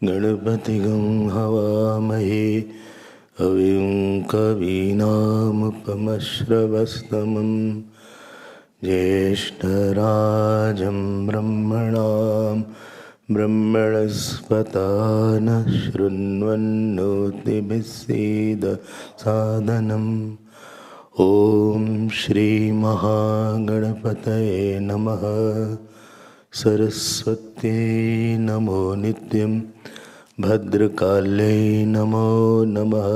गणपतिगं हवामहे कविं कवीनामुपमश्रवस्तमं ज्येष्ठराजं ब्रह्मणां ब्रह्मणस्पत नः शृण्वन्नोतिभिस्सीद सादनम्। ॐ श्री महागणपतये नमः। सरस्वत्यै नमो नित्यं भद्रकाल्यै नमो नमः।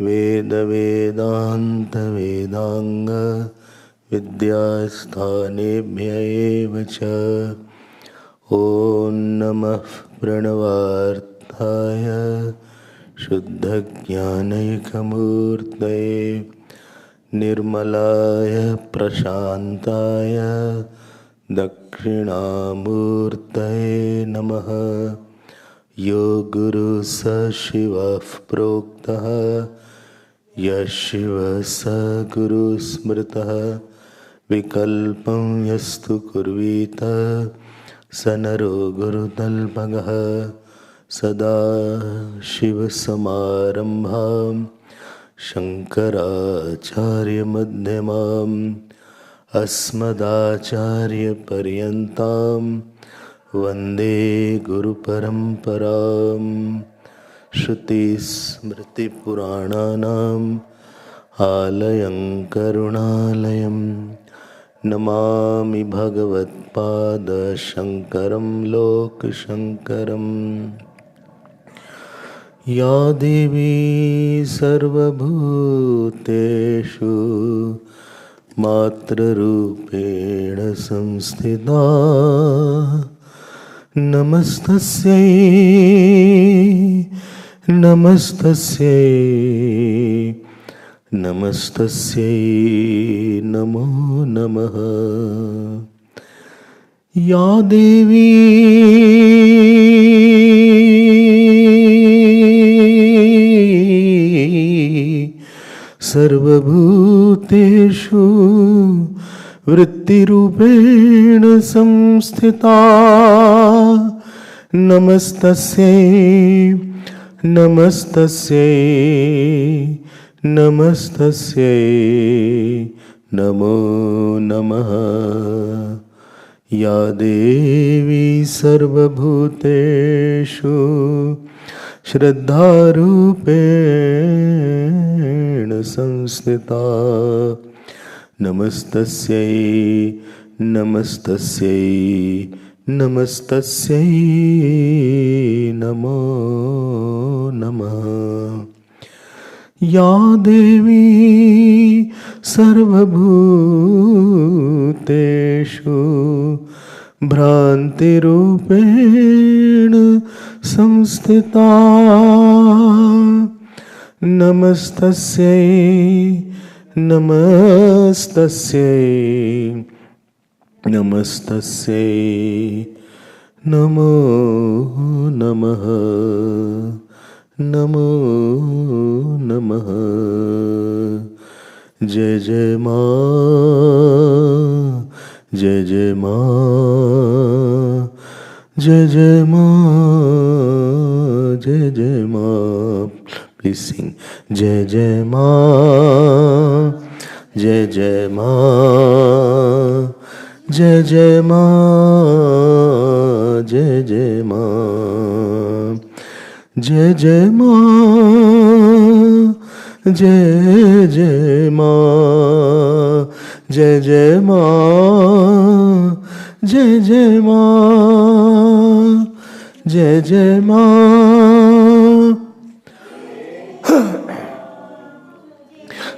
वेद वेदान्त वेदांग विद्यास्थानेभ्य एव च। ॐ नमः प्रणवार्थाय शुद्धज्ञानैकमूर्तये निर्मलाय प्रशान्ताय दक्षिणामूर्तये नमः। यो गुरु स शिवः प्रोक्तः यः शिवः स गुरु स्मृतः। विकल्पं यस्तु कुर्वीत स नरो गुरुतल्पगः। सदा शिवसमारम्भां शङ्कराचार्यमध्यमाम् अस्मदाचार्यपर्यन्तां वन्दे गुरुपरम्पराम्। श्रुतिस्मृतिपुराणानाम् आलयं करुणालयं नमामि भगवत्पादशङ्करं लोकशङ्करम्। या देवी सर्वभूतेषु मातृरूपेण संस्थिता नमस्तस्यै नमस्तस्यै नमस्तस्यै नमो नमः। या देवी सर्वभूतेषु वृत्तिरूपेण संस्थिता नमस्तस्यै नमस्तस्यै नमस्तस्यै नमो नमः। या देवी सर्वभूतेषु श्रद्धारूपेण संस्थिता नमस्तस्यै नमस्तस्यै नमस्तस्यै नमो नमः। या देवी सर्वभूतेषु भ्रान्तिरूपेण संस्थिता नमस्तस्यै नमस्तस्यै नमस्तस्यै नमो नमः नमो नमः। जय जय माँ जय जय माँ जय जय माँ जय जय माँ। प्लीज सिंग जय जय माँ जय जय माँ जय जय माँ जय जय माँ जय जय माँ जय जय माँ जय जय माँ जय जय माँ जय जय माँ।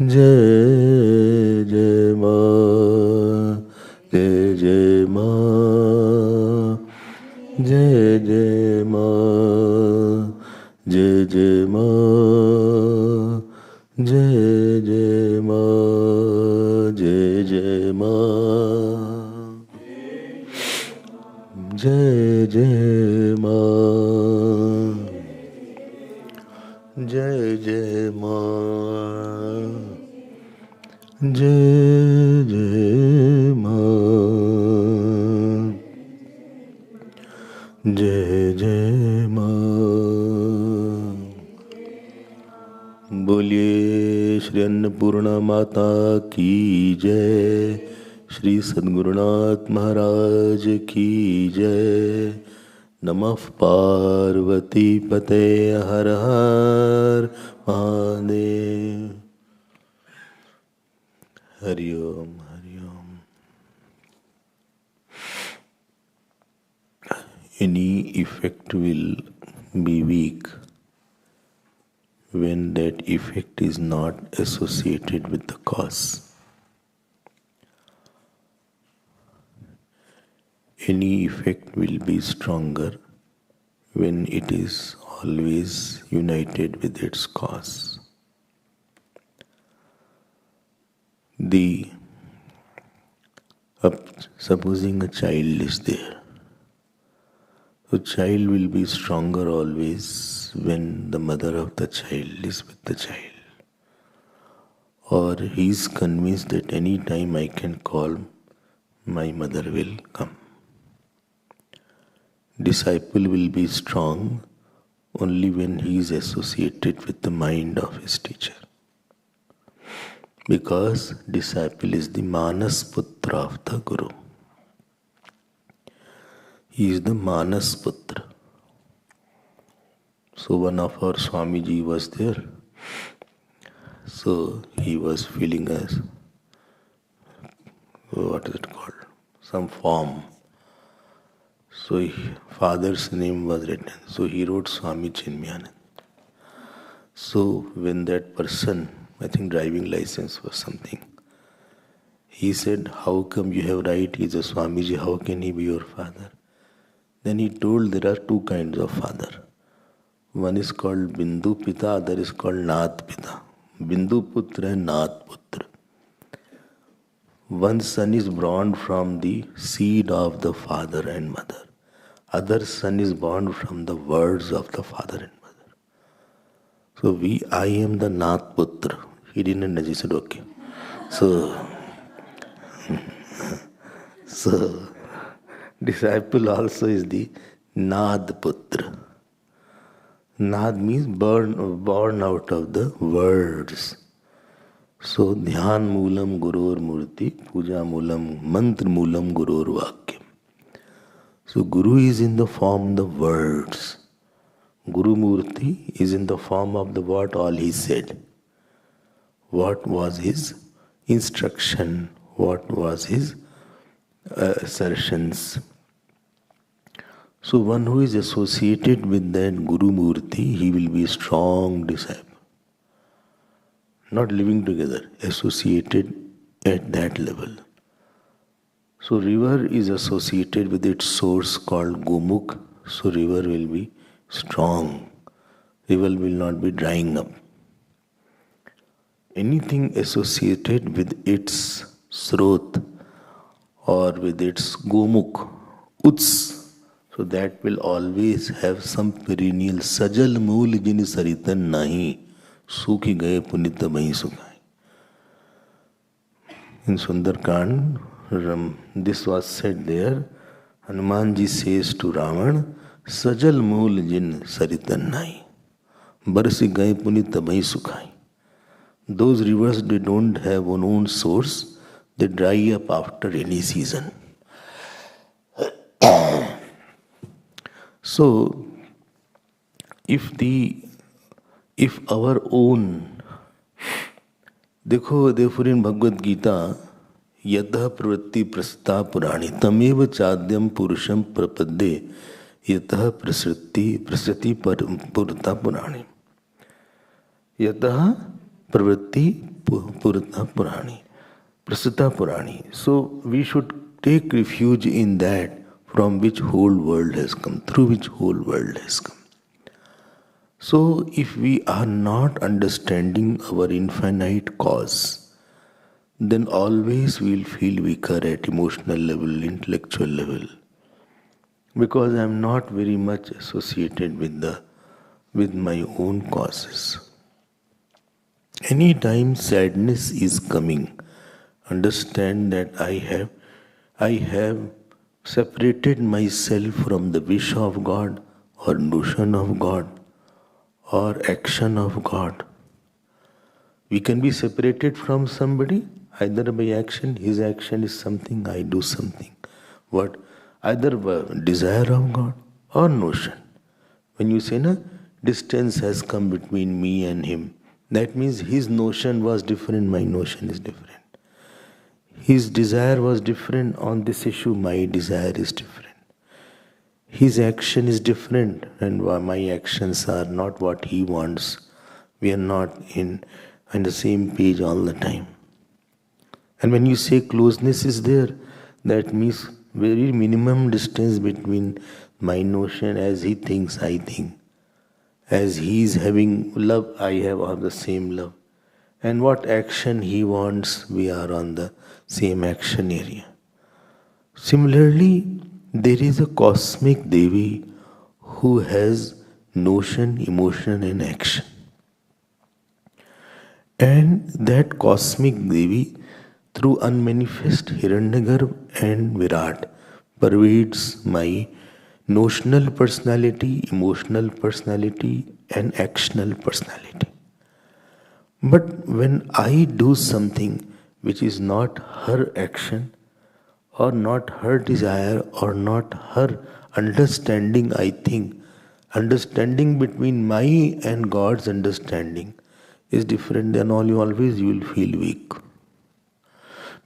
जय जय माँ, जय जय माँ, जय जय माँ, जय जय माँ, जय जय माँ, जय जय माँ, जय जय माँ, जय जय माँ, जय जय माँ, जय जय माँ। बोलिए श्री अन्नपूर्णा माता की जय, श्री सद्गुरुनाथ महाराज की जय। नमः पार्वती पते हर हर महादेव। हरि ओम हरि ओम। Any effect will be weak when that effect is not associated with the cause. Any effect will be stronger when it is always united with its cause. Supposing a child is there, the child will be stronger always when the mother of the child is with the child. Or he is convinced that any time I can call, my mother will come. Disciple will be strong only when he is associated with the mind of his teacher. Because disciple is the Manas Putra of the Guru. He is the Manas Putra. So one of our Swamiji was there. So he was filling what is it called? Some form. So father's name was written. So he wrote Swami Chinmaya. So when that person, I think driving license was something, he said, how come you have right? He is a Swamiji, how can he be your father? Then he told there are two kinds of father. One is called Bindu Pita, other is called Nath Pita. Bindu Putra and Nath Putra. One son is born from the seed of the father and mother. Other son is born from the words of the father and mother. So I am the Nath Putra. He didn't understand. He said, okay. So disciple also is the Nad Putra. Nad means born out of the words. So Dhyan Moolam Gurur Murti, Puja Moolam, Mantra Moolam Gurur Vakyam. So Guru is in the form of the words. Guru Murti is in the form of the what all he said. What was his instruction? What was his assertions? So one who is associated with that Guru Murti, he will be a strong disciple. Not living together, associated at that level. So river is associated with its source called Gomukh. So river will be strong. River will not be drying up. Anything associated with its Srot or with its Gomukh, Uts, so that will always have some perennial Sajal Mool Jin Saritan Nahi, Sukhi Gaye Punita Mahi Sukhay. In Sundarkand, this was said there. Hanumanji says to Ravan, Sajal Mool Jin Saritan Nahi, Barsi Gaye Punita Mahi Sukhay. Those rivers, they don't have an own source, they dry up after any season. So, if our own, therefore in Bhagavad Gita, yatah pravritti prasita purani tamev chadyam purusham prapadde yatah prasriti purta purani. Yatah pravritti Purta Purani, Prasita Purani. So we should take refuge in that from which whole world has come, through which whole world has come. So if we are not understanding our infinite cause, then always we'll feel weaker at emotional level, intellectual level. Because I am not very much associated with my own causes. Anytime sadness is coming, understand that I have separated myself from the wish of God or notion of God or action of God. We can be separated from somebody either by action, his action is something, I do something. What? Either desire of God or notion. When you say, na, distance has come between me and him, that means his notion was different, my notion is different. His desire was different on this issue, my desire is different. His action is different and my actions are not what he wants. We are not on the same page all the time. And when you say closeness is there, that means very minimum distance between my notion as he thinks, I think. As he is having love, I have the same love. And what action he wants, we are on the same action area. Similarly, there is a cosmic Devi who has notion, emotion and action. And that cosmic Devi, through unmanifest Hiranyagarbha and Virat, pervades my notional personality, emotional personality and actional personality. But when I do something which is not her action or not her desire or not her understanding, I think, understanding between my and God's understanding is different, then you will feel weak.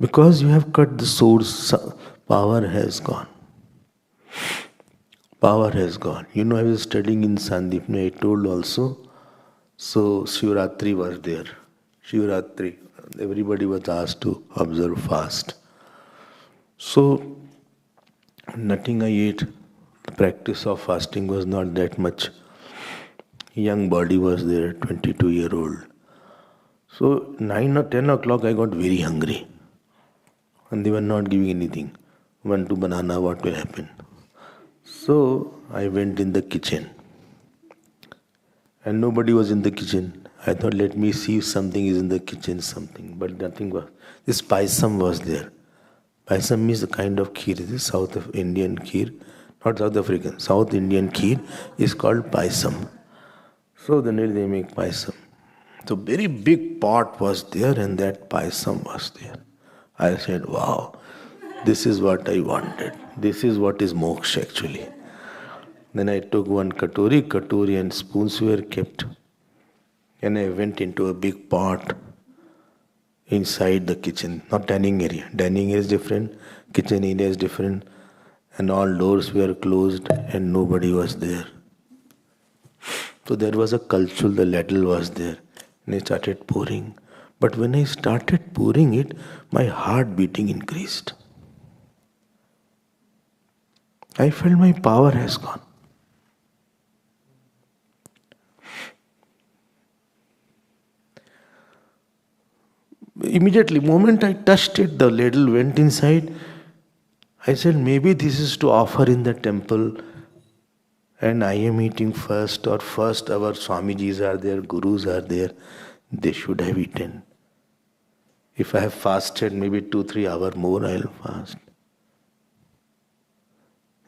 Because you have cut the source, power has gone. Power has gone. I was studying in Sandipni, I told also. So Shivratri was there. Shivratri, everybody was asked to observe fast. So nothing I ate. The practice of fasting was not that much. Young body was there, 22-year-old. So 9 or 10 o'clock I got very hungry. And they were not giving anything. 1, 2 banana, what will happen? So I went in the kitchen. And nobody was in the kitchen. I thought, let me see if something is in the kitchen, something. But nothing was. This paisam was there. Paisam means a kind of kheer. This is South of Indian kheer. Not South African. South Indian kheer is called paisam. So then they make paisam. So very big pot was there and that paisam was there. I said, wow, this is what I wanted. This is what is moksha actually. Then I took one katori and spoons were kept. And I went into a big pot inside the kitchen, not dining area. Dining area is different, kitchen area is different. And all doors were closed and nobody was there. So there was a culture, the ladle was there. And I started pouring. But when I started pouring it, my heart beating increased. I felt my power has gone. Immediately, moment I touched it, the ladle went inside. I said, maybe this is to offer in the temple and I am eating first, or first our Swamijis are there, Gurus are there, they should have eaten. If I have fasted maybe 2-3 hours more, I will fast.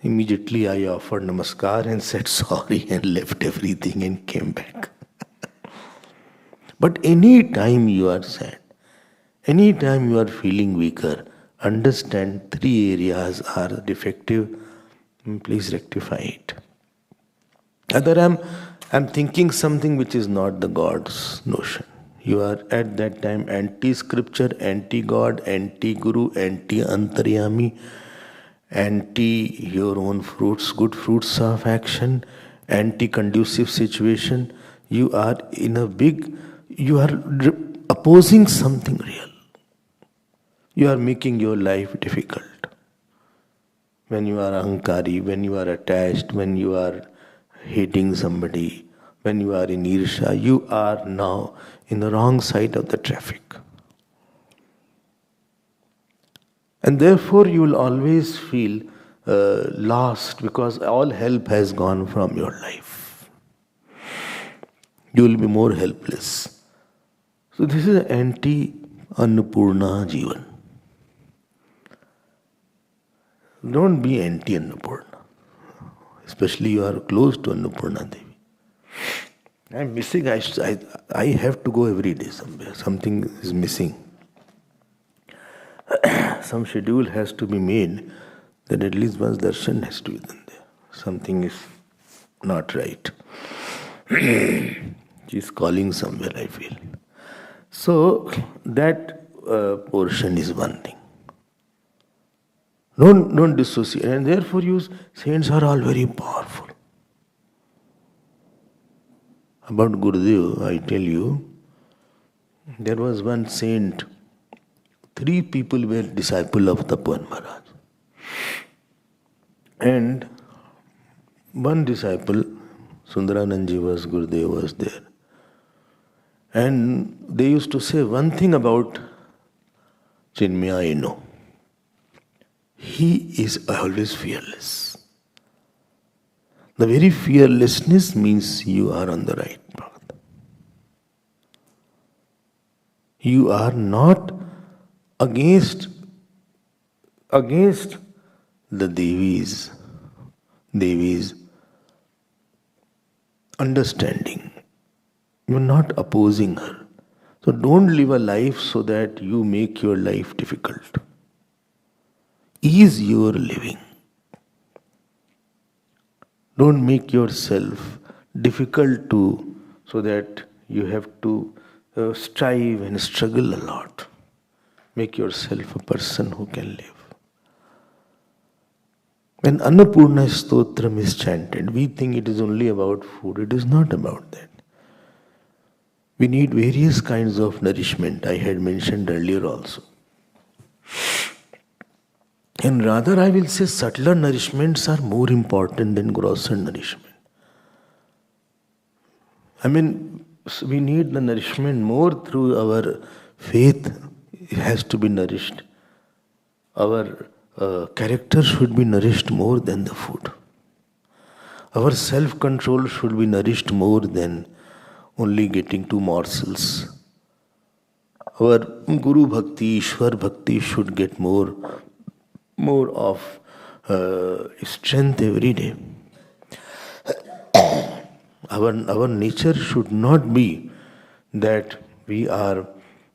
Immediately I offered namaskar and said sorry and left everything and came back. But any time you are sad, any time you are feeling weaker, understand 3 areas are defective, please rectify it. Either I'm thinking something which is not the God's notion. You are at that time anti-scripture, anti-God, anti-guru, anti-antaryami, anti your own fruits, good fruits of action, anti-conducive situation. You are in a big, you are opposing something real. You are making your life difficult. When you are ahankari, when you are attached, when you are hating somebody, when you are in irsha, you are now in the wrong side of the traffic. And therefore you will always feel lost because all help has gone from your life. You will be more helpless. So this is anti-Annapoorna Jivan. Don't be anti-Annapoorna. Especially you are close to Annapoorna Devi. I'm missing, I have to go every day somewhere. Something is missing. Some schedule has to be made that at least once darshan has to be done there. Something is not right. She is calling somewhere, I feel. So that portion is one thing. Don't dissociate. And therefore saints are all very powerful. About Gurudev, I tell you, there was one saint, 3 people were disciple of Tapan Maharaj. And one disciple, Sundaranandji was, Gurudev was there. And they used to say one thing about Chinmaya, I know. He is always fearless. The very fearlessness means you are on the right path. You are not against the Devi's understanding. You are not opposing her. So don't live a life so that you make your life difficult. Ease your living. Don't make yourself difficult so that you have to strive and struggle a lot. Make yourself a person who can live. When Annapoorna Stotram is chanted, we think it is only about food. It is not about that. We need various kinds of nourishment. I had mentioned earlier also. And rather, I will say subtler nourishments are more important than grosser nourishment. I mean, we need the nourishment more through our faith. It has to be nourished. Our character should be nourished more than the food. Our self-control should be nourished more than only getting 2 morsels. Our Guru Bhakti, Ishwar Bhakti should get more of strength every day. Our nature should not be that our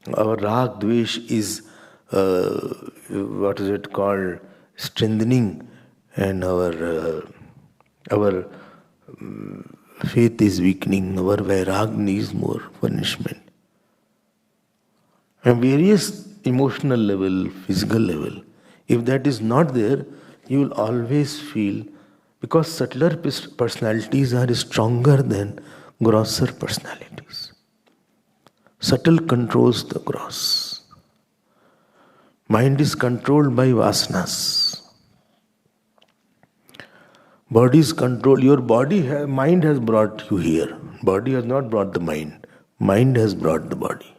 rag dvesh is strengthening, and our faith is weakening. Our vairag needs more punishment. And various emotional level, physical level. If that is not there, you will always feel, because subtler personalities are stronger than grosser personalities. Subtle controls the gross. Mind is controlled by vasanas. Body is controlled. Your mind has brought you here. Body has not brought the mind. Mind has brought the body.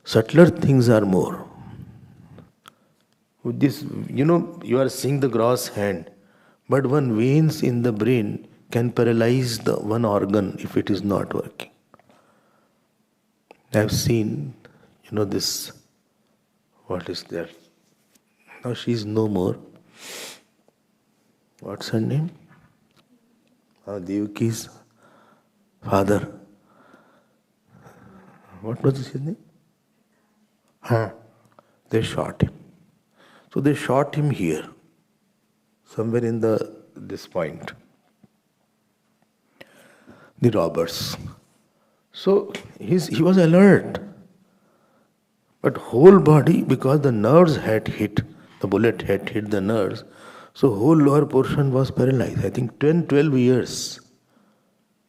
Subtler things are more. With this, you are seeing the gross hand, but one veins in the brain can paralyze the one organ if it is not working. I have seen, this, what is there? Now she is no more. What's her name? Devaki's father. What was his name? They shot him. So they shot him here, somewhere in this point. The robbers. So he was alert. But whole body, because the nerves had hit, the bullet had hit the nerves, so whole lower portion was paralyzed. I think 12 years.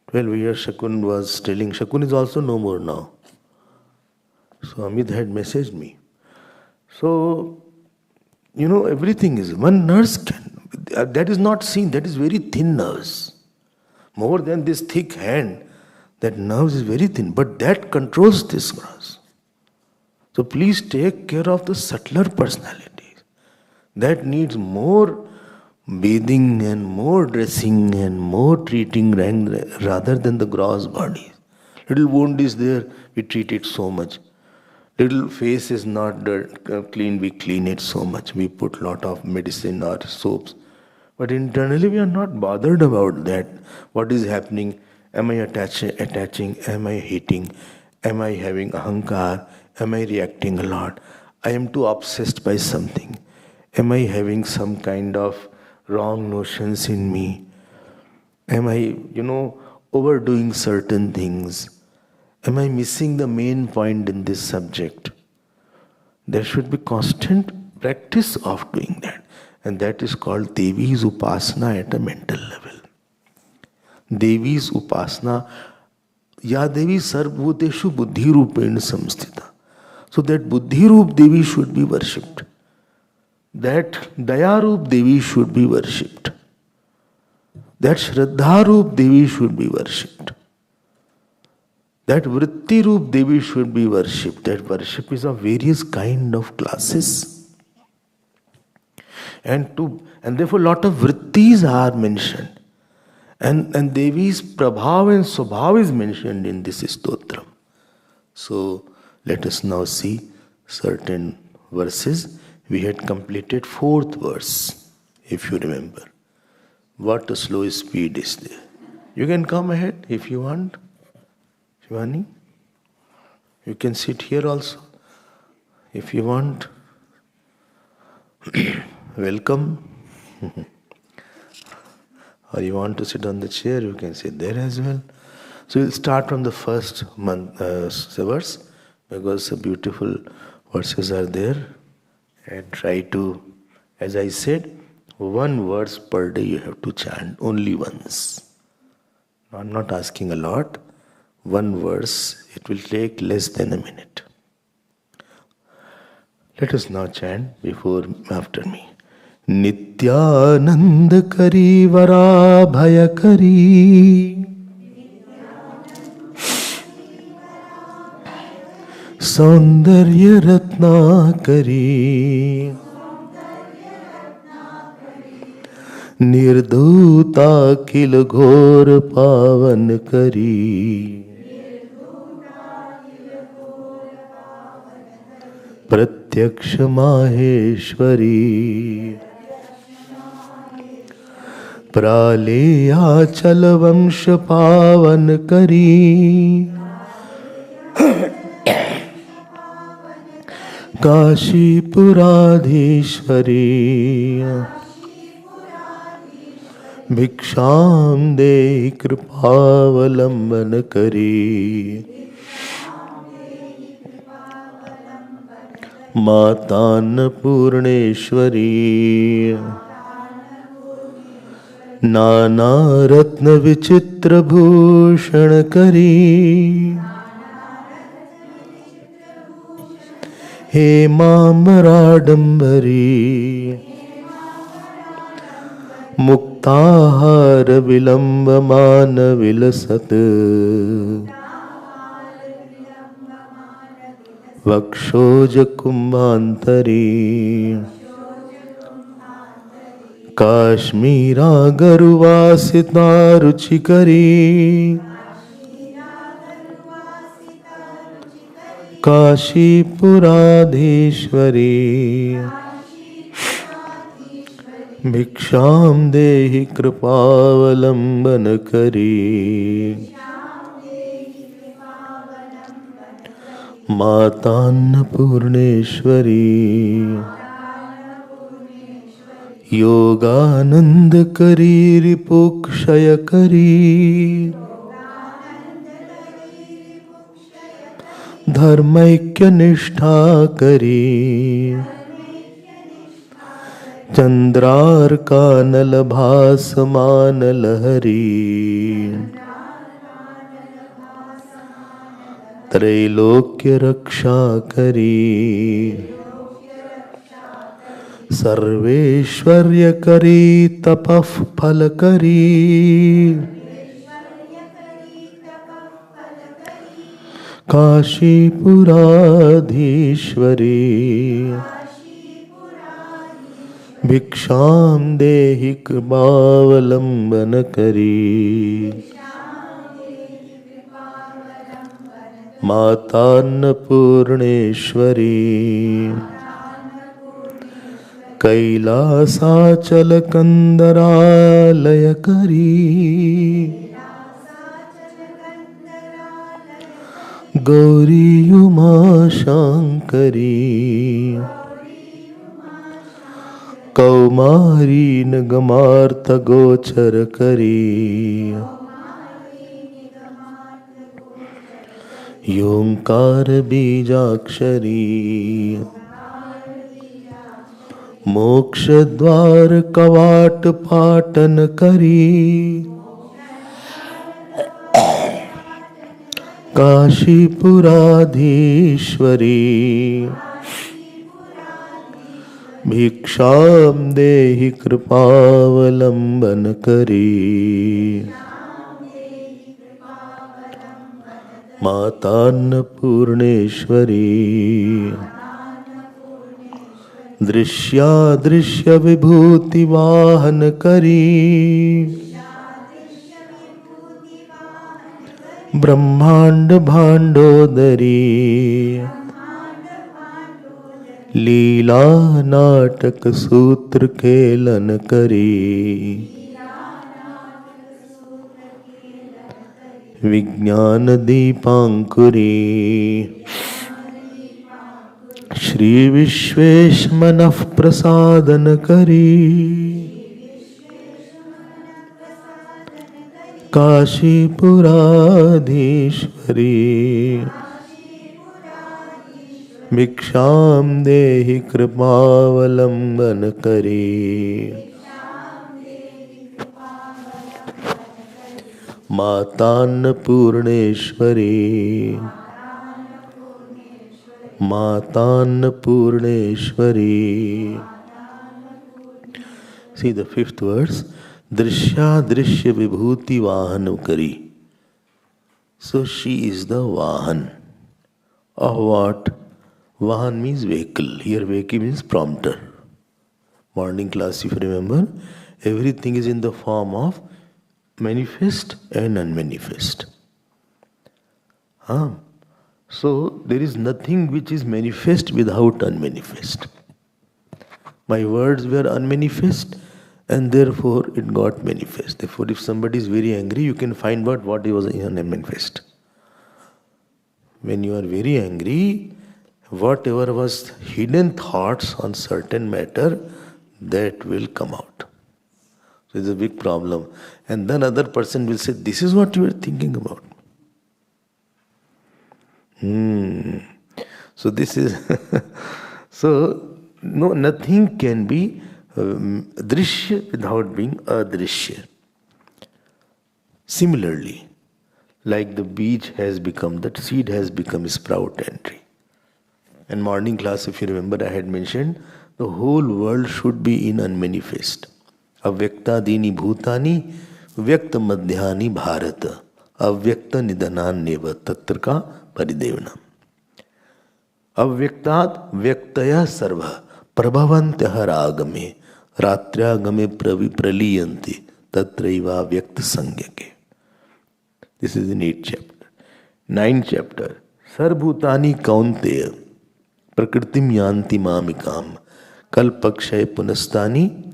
12 years Shakun was telling. Shakun is also no more now. So Amit had messaged me. So, everything is, one nurse can, that is not seen, that is very thin nerves. More than this thick hand, that nerves is very thin, but that controls this nerves. So please take care of the subtler personalities. That needs more bathing and more dressing and more treating rather than the gross bodies. Little wound is there, we treat it so much. Little face is not clean, we clean it so much. We put lot of medicine or soaps. But internally we are not bothered about that. What is happening? Am I attaching? Am I hating? Am I having ahankar? Am I reacting a lot? I am too obsessed by something. Am I having some kind of wrong notions in me? Am I, overdoing certain things? Am I missing the main point in this subject? There should be constant practice of doing that. And that is called Devi's Upasana at a mental level. Devi's Upasana, Ya Devi Sarvbhuteshu Buddhi Rupen Samstita. So that Buddhi Rup Devi should be worshipped. That Daya Rup Devi should be worshipped. That Shraddha Rup Devi should be worshipped. That Vritti Rup Devi should be worshipped. That worship is of various kind of classes. And therefore lot of Vrittis are mentioned. And Devi's Prabhav and Swabhav is mentioned in this Stotram. So let us now see certain verses. We had completed 4th verse, if you remember. What a slow speed is there. You can come ahead if you want. Shivani, you can sit here also if you want. Welcome. Or you want to sit on the chair, you can sit there as well. So we'll start from the first verse, because the beautiful verses are there. And try to, as I said, 1 verse per day you have to chant, only once. I'm not asking a lot. 1 verse, it will take less than a minute. Let us now chant after me. Nityanand Kari Vara Bhaya Kari Saundarya Ratna Kari Nirdhuta Kil Ghor Pavan Kari प्रत्यक्ष माहेश्वरी प्रालेयाचल वंश पावन करी काशीपुराधीश्वरी भिक्षाम देहि कृपावलंबन करी माता अन्नपूर्णेश्वरी नाना रत्न विचित्र भूषण करी हेमाम्बराडंबरी मुक्ताहार विलंबमान विलसत वक्षोज कुंभांतरी काश्मीरा गरुवासिता रुचिकरी काशीपुराधीश्वरी भिक्षाम देहि कृपावलंबन करी माता अन्नपूर्णेश्वरी योगानंद करी रिपुक्षय करी धर्मैक्य निष्ठा करी चंद्रार कानल भासमान लहरी त्रैलोक्य रक्षा करी, सर्वेश्वर्य करी तपः फल करी, काशीपुराधीश्वरी, भिक्षां देहि कृपावलंबन करी, माता अन्नपूर्णेश्वरी, कैलासाचल कंदरालय करी, गौरी उमा शांकरी, कौमारी निगमार्थ गोचर करी, योंकार बीजाक्षरी, मोक्ष द्वार कवाट पाटन करी, काशीपुराधीश्वरी, भिक्षां देहि कृपावलंबन करी, माता अन्नपूर्णेश्वरी, दृश्यादृश्य विभूति वाहन करी, ब्रह्मांड भांडोदरी, लीला नाटक सूत्र खेलन करी, विज्ञान दीपांकुरी, श्री विश्वेश मनः प्रसादन करी, काशीपुराधीश्वरी, भिक्षां देहि कृपावलंबन करी, माता अन्नपूर्णेश्वरी, माता Annapurneshwari. See the fifth verse. Drishyadrishya vibhuti vahanam kari. So she is the vahan. Of what? Vahan means vehicle. Here vehicle means prompter. Morning class, if you remember, everything is in the form of manifest and unmanifest. So there is nothing which is manifest without unmanifest. My words were unmanifest and therefore it got manifest. Therefore, if somebody is very angry, you can find out what was unmanifest. When you are very angry, whatever was hidden thoughts on certain matter, that will come out. So it's a big problem. And then other person will say, this is what you were thinking about. So this is so no, nothing can be drishya without being adrishya. Similarly, like the beach has become, that seed has become sprout and tree. In morning class, if you remember, I had mentioned the whole world should be in unmanifest. Avyakta dini bhutani, vyakta madhyani bharata, avyakta nidanan neva tatraka paridevana. Avyaktat vyaktaya sarva prabhavantya ragame ratriagame praliyanti tatraiva vyakta sangyake. This is in 8th chapter. 9th chapter. Sarbhutani kaunteya prakritim yanti mamikam kalpakshay punastani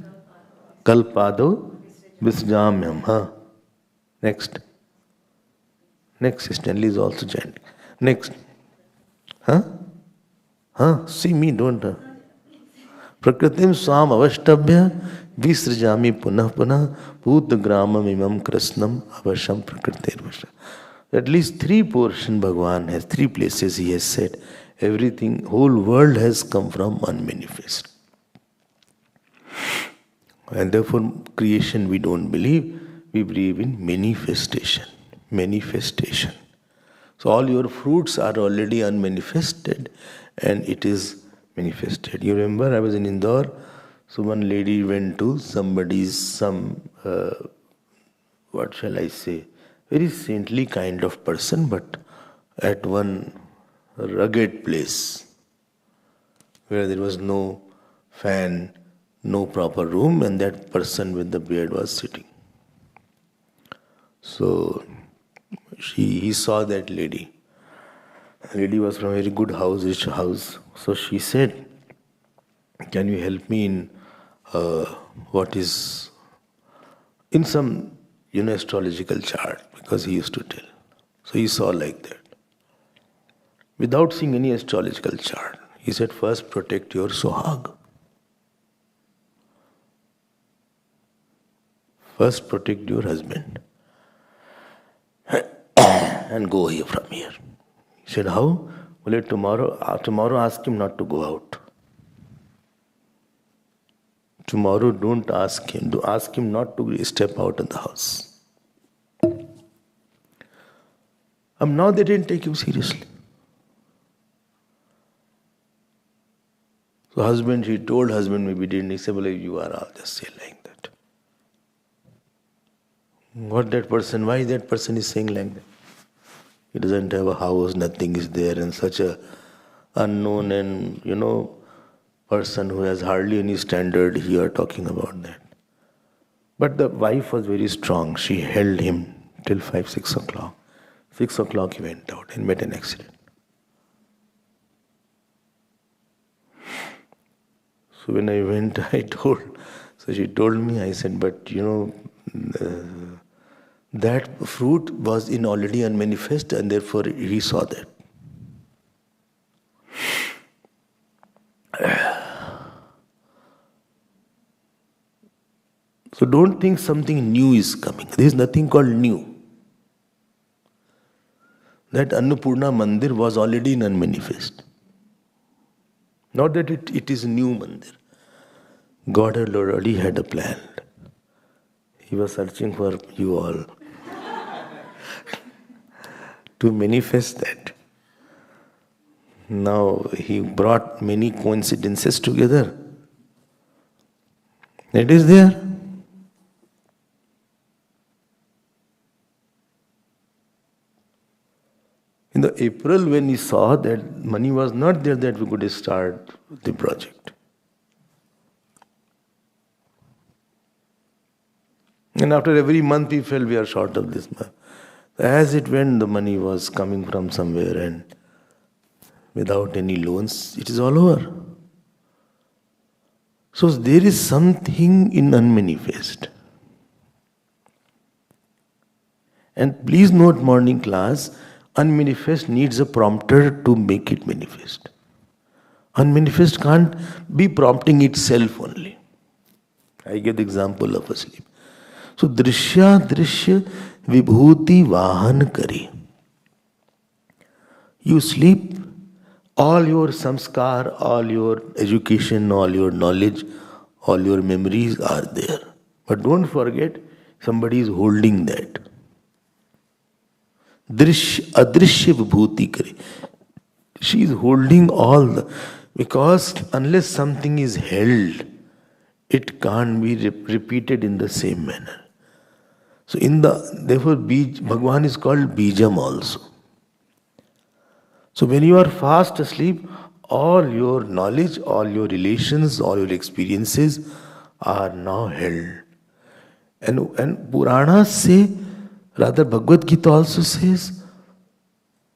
kalpado visjamyam. Next. Next, Stanley is also chanting. Next. See me, don't. Prakritim swam avashtabhya visrjami punah punah bhut gramam imam krasnam avasham prakritir vasha. At least 3 portions Bhagavan has, 3 places he has said. Everything, whole world has come from unmanifest. And therefore creation we don't believe, we believe in manifestation. Manifestation. So all your fruits are already unmanifested and it is manifested. You remember I was in Indore, so one lady went to what shall I say, very saintly kind of person, but at one rugged place where there was no fan, no proper room, and that person with the beard was sitting. So he saw that lady. The lady was from a very good house, rich house. So she said, "Can you help me in what is in some astrological chart?" Because he used to tell. So he saw like that. Without seeing any astrological chart, he said, "First protect your sohag. First protect your husband. And go here from here." He said, "How?" Well, tomorrow ask him not to go out. Tomorrow don't ask him. Ask him not to step out of the house. Now they didn't take him seriously. So he told husband, maybe didn't. He said, "Well, you are all just saying like that." Why that person is saying like that? He doesn't have a house, nothing is there, and such a unknown and, person who has hardly any standard, here talking about that. But the wife was very strong. She held him till 5, 6 o'clock. 6 o'clock he went out and met an accident. So when I went, she told me, I said, "But that fruit was already unmanifest, and therefore he saw that." So don't think something new is coming. There is nothing called new. That Annapoorna mandir was already in unmanifest. Not that it is a new mandir. God had already had a plan. He was searching for you all to manifest that. Now he brought many coincidences together. It is there. In the April, when he saw that money was not there, that we could start the project. And after every month we felt we are short of this month. As it went, the money was coming from somewhere, and without any loans, it is all over. So there is something in unmanifest. And please note, morning class, unmanifest needs a prompter to make it manifest. Unmanifest can't be prompting itself only. I give the example of a sleep. So drishya vibhuti vahan kari. You sleep, all your samskar, all your education, all your knowledge, all your memories are there. But don't forget, somebody is holding that. Adrishya vibhuti kari. She is holding because unless something is held, it can't be repeated in the same manner. So therefore Bhagavan is called Bijam also. So when you are fast asleep, all your knowledge, all your relations, all your experiences are now held. And Puranas say, rather Bhagavad Gita also says,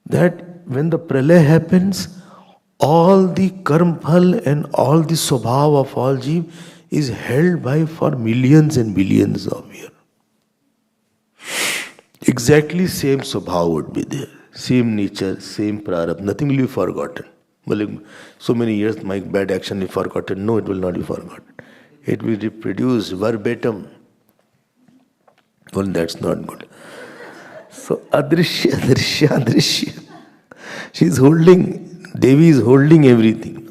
that when the pralaya happens, all the karmphal and all the swabhav of all jeev is held by for millions and billions of years. Exactly same swabhav would be there, same nature, same prarabdha, nothing will be forgotten. Well, so many years my bad action is forgotten. No, it will not be forgotten. It will be reproduced verbatim. Well, that's not good. So adrishya. She is holding, Devi is holding everything.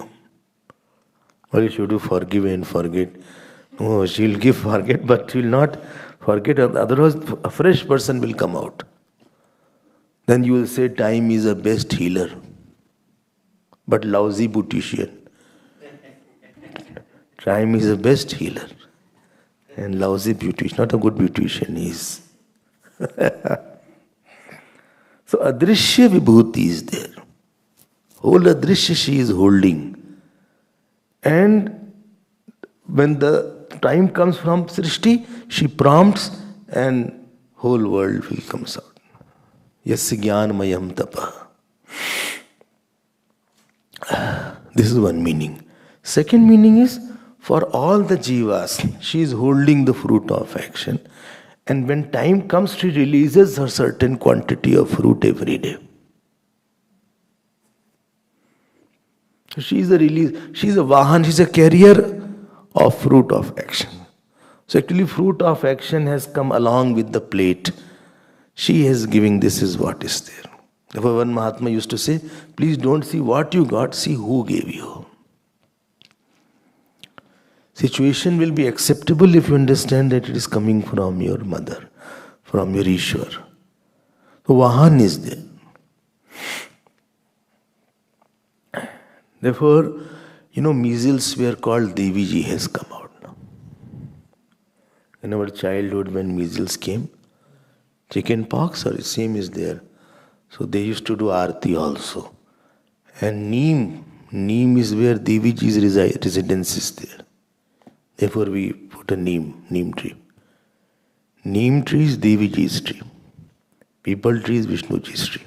Well, should you forgive and forget? No, she will forget, but she will not forget. Otherwise, a fresh person will come out. then you will say time is the best healer, but lousy beautician. Time is the best healer, and lousy beautician, not a good beautician, is. So Adrishya Vibhuti is there. Whole Adrishya she is holding. And when the time comes from Srishti, she prompts and whole world will come out. Yasya Jnanamayam Tapa. This is one meaning. Second meaning is, for all the jivas, she is holding the fruit of action. And when time comes, she releases a certain quantity of fruit every day. So she is a release, she is a vahan, she is a carrier of fruit of action. So actually fruit of action has come along with the plate. She is giving, this is what is there. Therefore one Mahatma used to say, please don't see what you got, see who gave you. Situation will be acceptable if you understand that it is coming from your mother, from your Ishwar. So Vahan is there. Therefore, measles were called Deviji has come out now. In our childhood when measles came, chicken pox or same is there. So they used to do Aarti also. And Neem is where Deviji's residence is there. Therefore we put a neem tree. Neem tree is Deviji's tree. People tree is Vishnuji's tree.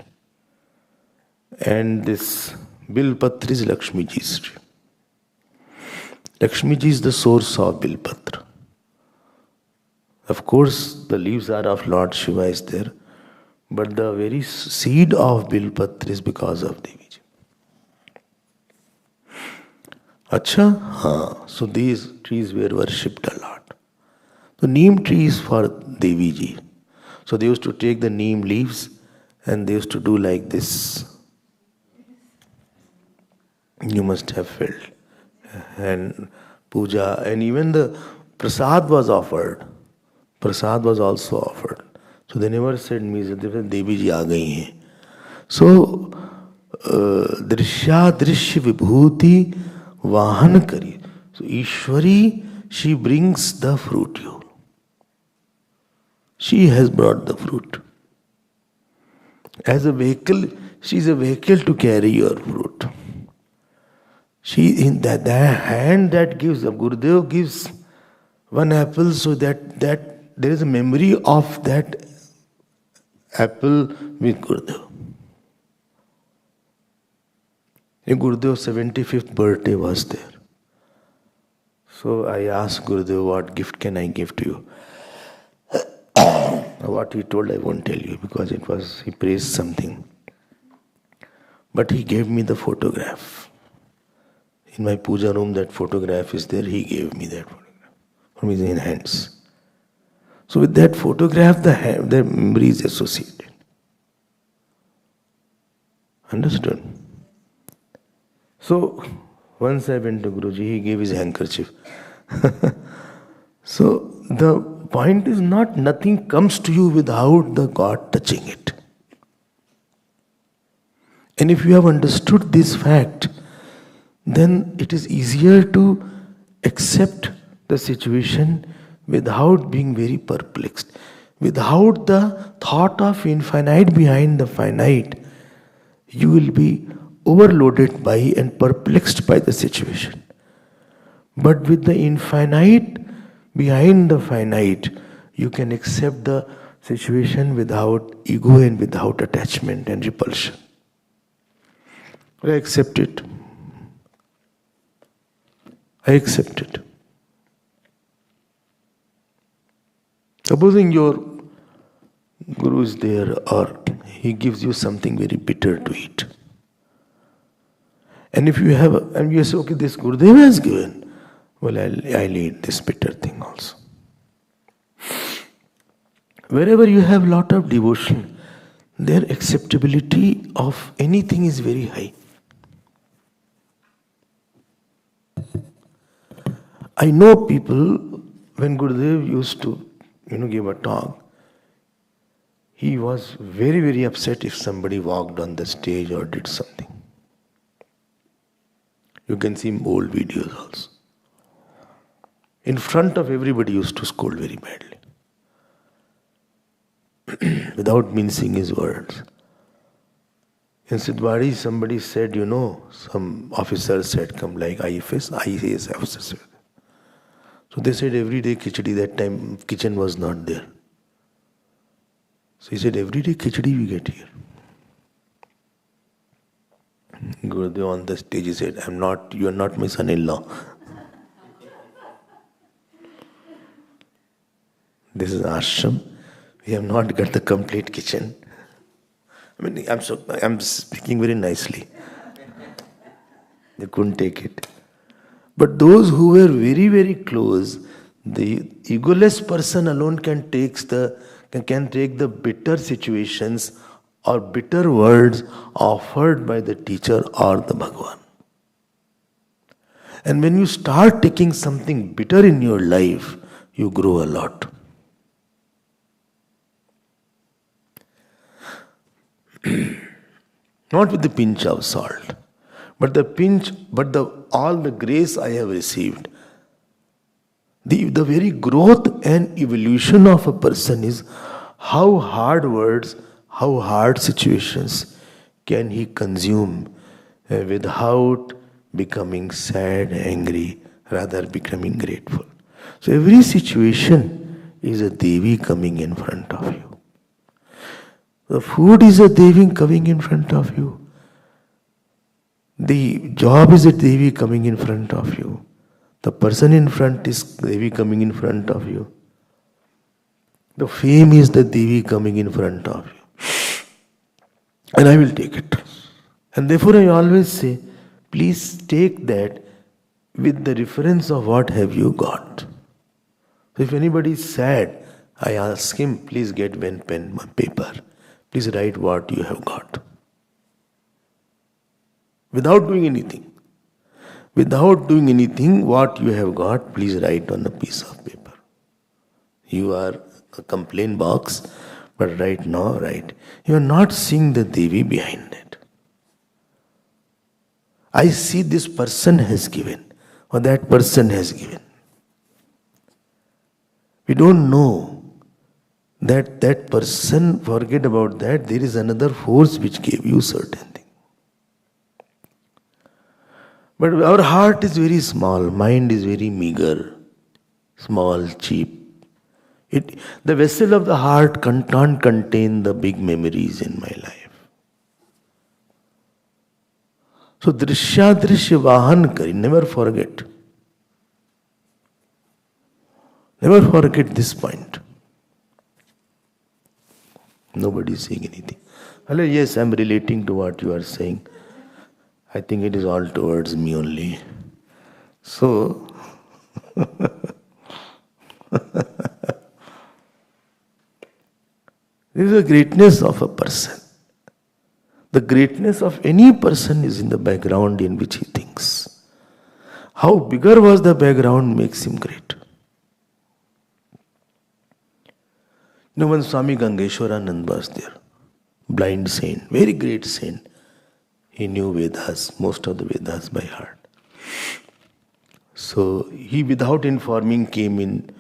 And this Bilpatra is Lakshmiji's tree. Lakshmiji is the source of Bilpatra. Of course, the leaves are of Lord Shiva is there, but the very seed of Bilpatra is because of Deviji. Acha? Haan. So these trees were worshipped a lot. So neem tree is for Deviji. So they used to take the neem leaves and they used to do like this. You must have felt. And puja, and even the prasad was offered. Prasad was also offered. So they never said, Devi ji aa gayi hain. So, Drishya Vibhuti Vahan Kari. So Ishwari, she brings the fruit. She has brought the fruit. As a vehicle, she is a vehicle to carry your fruit. She in that hand that gives, Gurudev gives one apple so that there is a memory of that apple with Gurudev. Gurudev's 75th birthday was there. So I asked Gurudev, what gift can I give to you? What he told I won't tell you because he praised something. But he gave me the photograph. In my puja room that photograph is there, he gave me that photograph from his own hands. So with that photograph, the memory is associated. Understood? So once I went to Guruji, he gave his handkerchief. So the point is not nothing comes to you without the God touching it. And if you have understood this fact, then it is easier to accept the situation without being very perplexed. Without the thought of infinite behind the finite, you will be overloaded by and perplexed by the situation. But with the infinite behind the finite, you can accept the situation without ego and without attachment and repulsion. I accept it. I accept it. Supposing your Guru is there or he gives you something very bitter to eat. And if you have, and you say, okay, this Gurudev has given, well, I'll eat this bitter thing also. Wherever you have lot of devotion, their acceptability of anything is very high. I know people, when Gurudev used to, give a talk, He was very, very upset if somebody walked on the stage or did something. You can see old videos also. In front of everybody used to scold very badly. Without mincing his words. In Sidwadi, somebody said, some officer said, come like IAS officer said. So they said every day khichdi, that time kitchen was not there. So he said, every day khichdi we get here. Gurudev on the stage, he said, you are not my son-in-law. This is ashram. We have not got the complete kitchen. I'm speaking very nicely. They couldn't take it. But those who were very, very close, the egoless person alone can take the bitter situations or bitter words offered by the teacher or the Bhagavan. And when you start taking something bitter in your life, you grow a lot. Not with the pinch of salt, but all the grace I have received. The very growth and evolution of a person is how hard words, how hard situations can he consume without becoming sad, angry, rather becoming grateful. So every situation is a Devi coming in front of you. The food is a Devi coming in front of you. The job is a Devi coming in front of you. The person in front is Devi coming in front of you. The fame is the Devi coming in front of you. And I will take it. And therefore I always say, please take that with the reference of what have you got. So if anybody is sad, I ask him, please get pen, paper. Please write what you have got. Without doing anything. Without doing anything, what you have got, please write on a piece of paper. You are a complaint box, but right now, write. You are not seeing the Devi behind it. I see this person has given, or that person has given. We don't know that person, forget about that, there is another force which gave you certain thing. But our heart is very small, mind is very meager, small, cheap. The vessel of the heart can't contain the big memories in my life. So drishya vahan kari, never forget. Never forget this point. Nobody is saying anything. Hello, yes, I am relating to what you are saying. I think it is all towards me only. So, this is the greatness of a person. The greatness of any person is in the background in which he thinks. How bigger was the background makes him great. When Swami Gangeshwaranand was there, blind saint, very great saint, he knew Vedas, most of the Vedas by heart. So he, without informing, came in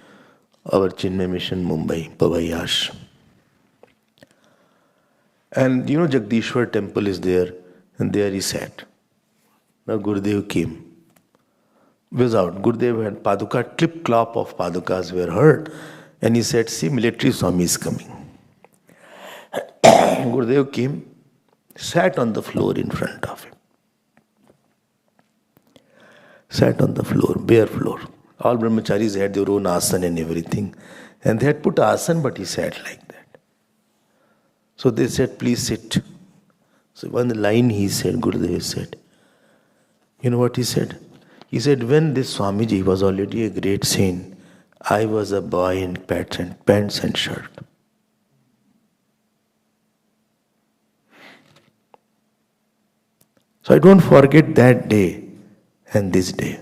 our Chinmaya mission, Mumbai, Pavayash. And Jagdishwar temple is there, and there he sat. Now Gurudev came. Without, Gurudev had Paduka, clip-clop of Padukas were heard. And he said, see, military Swami is coming. Gurudev came, sat on the floor in front of him. Sat on the floor, bare floor. All brahmacharis had their own asan and everything. And they had put asan, but he sat like that. So they said, please sit. So one line he said, Gurudev said. You know what he said? He said, when this Swamiji was already a great saint, I was a boy in pants and shirt. So I don't forget that day and this day.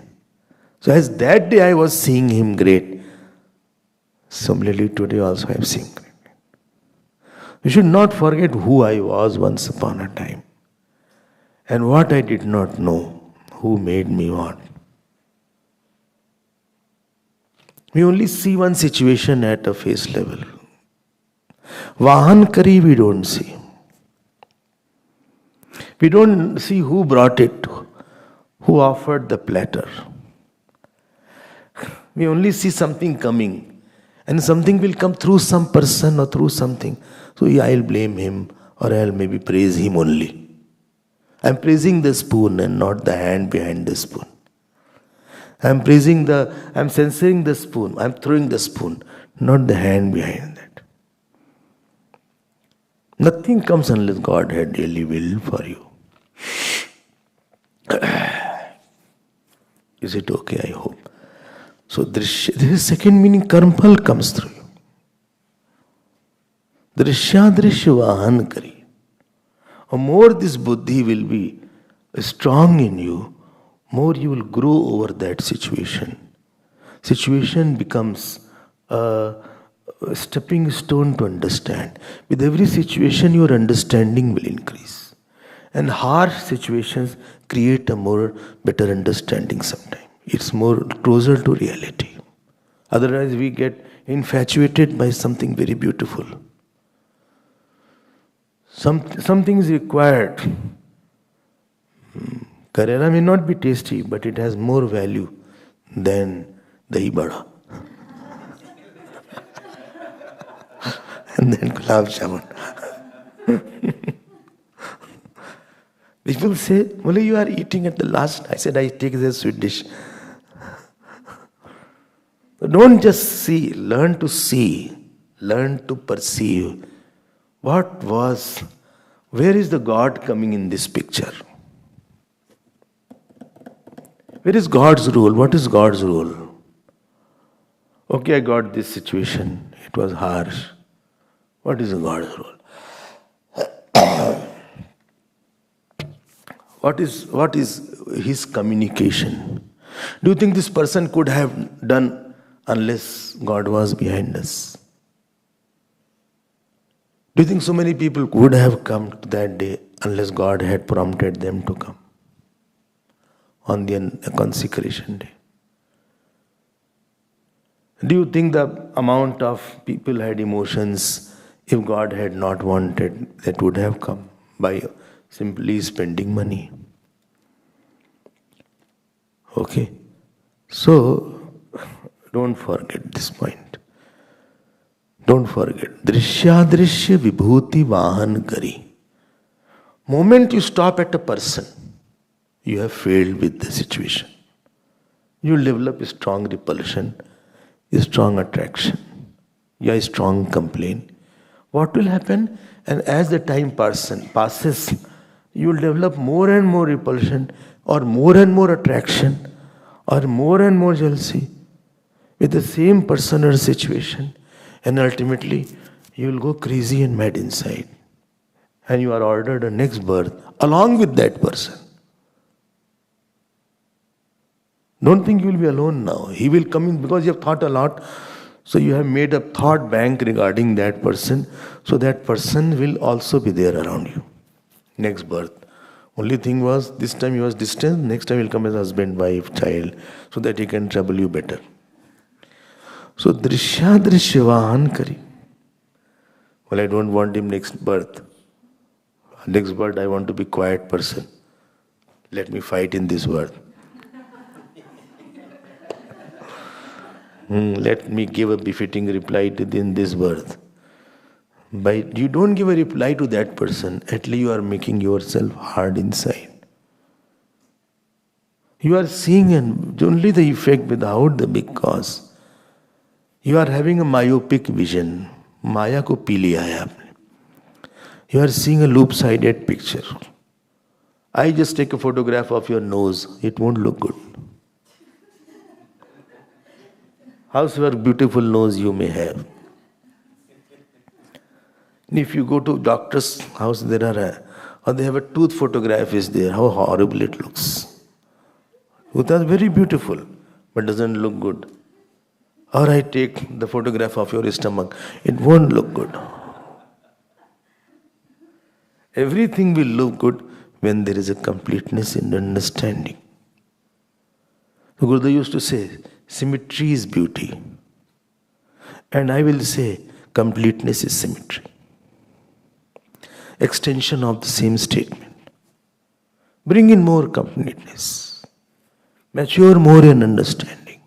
So as that day I was seeing him great, similarly today also I am seeing great. You should not forget who I was once upon a time and what I did not know, who made me what. We only see one situation at a face level. Vahan Kari we don't see. We don't see who brought it, who offered the platter. We only see something coming, and something will come through some person or through something. So I'll blame him or I'll maybe praise him only. I'm praising the spoon and not the hand behind the spoon. I'm censoring the spoon, I'm throwing the spoon, not the hand behind that. Nothing comes unless God had really willed for you. Is it okay? I hope. So this is second meaning, karmphal comes through you. Drishya drishya vahan kari. Or more this buddhi will be strong in you, more you will grow over that situation. Situation becomes a stepping stone to understand. With every situation, your understanding will increase. And harsh situations create a more better understanding sometimes. It's more closer to reality. Otherwise, we get infatuated by something very beautiful. Something is required. Karela may not be tasty, but it has more value than dahi bada. And then gulab jamun. People say, well, you are eating at the last. I said, I take this sweet dish. Don't just see, learn to perceive. Where is the God coming in this picture? Where is God's role? What is God's role? Okay, I got this situation. It was harsh. What is God's role? What is His communication? Do you think this person could have done unless God was behind us? Do you think so many people would have come to that day unless God had prompted them to come on the consecration day? Do you think the amount of people had emotions, if God had not wanted, that would have come by simply spending money? Okay. So, don't forget this point. Don't forget. Drishya drishya vibhuti vahan kari. Moment you stop at a person, you have failed with the situation. You will develop a strong repulsion, a strong attraction, a strong complaint. What will happen? And as the time passes, you will develop more and more repulsion, or more and more attraction, or more and more jealousy with the same person or situation. And ultimately, you will go crazy and mad inside. And you are ordered a next birth along with that person. Don't think you will be alone now. He will come in because you have thought a lot. So you have made a thought bank regarding that person. So that person will also be there around you. Next birth. Only thing was, this time he was distant. Next time he will come as husband, wife, child. So that he can trouble you better. So drishya drishya vahan kari. Well, I don't want him next birth. Next birth I want to be quiet person. Let me fight in this birth. Let me give a befitting reply in this birth. But you don't give a reply to that person, at least you are making yourself hard inside. You are seeing only the effect without the big cause. You are having a myopic vision. Maya ko pee liya hai aapne. You are seeing a loop-sided picture. I just take a photograph of your nose. It won't look good. However beautiful nose you may have. And if you go to doctor's house, they have a tooth photograph is there. How horrible it looks. Tooth is very beautiful, but doesn't look good. Or I take the photograph of your stomach. It won't look good. Everything will look good when there is a completeness in understanding. The Gurudev used to say, symmetry is beauty. And I will say, completeness is symmetry. Extension of the same statement. Bring in more completeness. Mature more in understanding.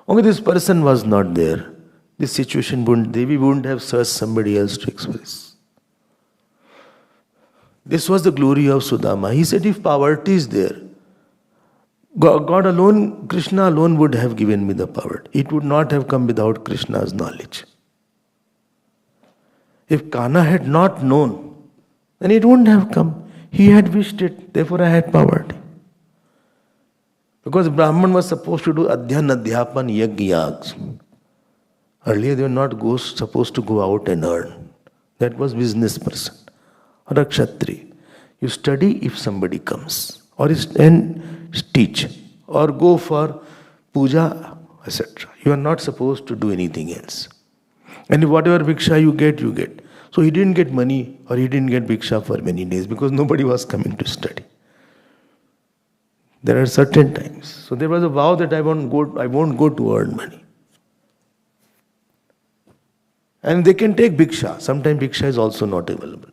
Only this person was not there. This situation Devi wouldn't have searched somebody else to express. This was the glory of Sudama. He said, if poverty is there, God alone, Krishna alone would have given me the poverty. It would not have come without Krishna's knowledge. If Kana had not known, then it wouldn't have come. He had wished it, therefore I had poverty. Because Brahman was supposed to do Adhyan, Adhyapan, Yajna. Earlier they were not supposed to go out and earn. That was business person. Or a Kshatri. You study if somebody comes. And teach. Or go for puja, etc. You are not supposed to do anything else. And whatever bhiksha you get, you get. So he didn't get money or he didn't get bhiksha for many days because nobody was coming to study. There are certain times. So there was a vow that I won't go to earn money. And they can take bhiksha. Sometimes bhiksha is also not available.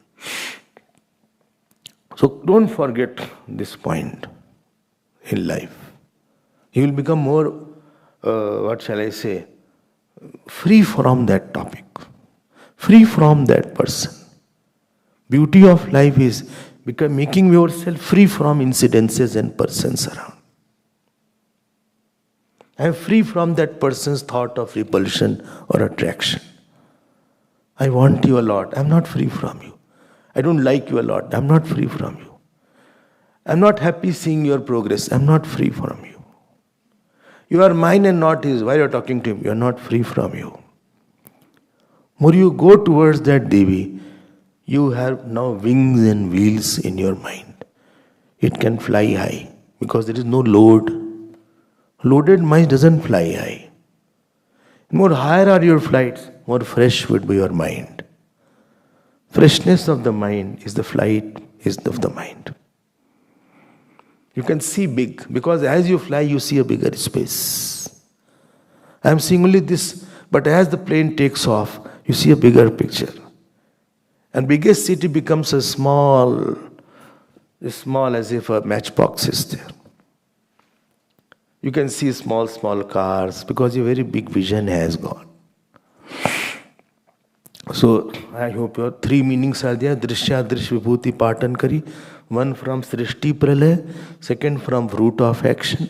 So don't forget this point in life. You will become more, free from that topic. Free from that person. Beauty of life is making yourself free from incidences and persons around. I am free from that person's thought of repulsion or attraction. I want you a lot. I am not free from you. I don't like you a lot. I am not free from you. I am not happy seeing your progress. I am not free from you. You are mine and not his. While you are talking to him, you are not free from you. More you go towards that Devi, you have now wings and wheels in your mind. It can fly high because there is no load. Loaded mind doesn't fly high. More higher are your flights, more fresh would be your mind. Freshness of the mind is the flight of the mind. You can see big because as you fly, you see a bigger space. I am seeing only this, but as the plane takes off, you see a bigger picture. And biggest city becomes a small as if a matchbox is there. You can see small cars because your very big vision has gone. So I hope your three meanings are there. Drishya, Drish, Vibhuti, Patan Kari. One from Srishti Pralaya, second from root of action,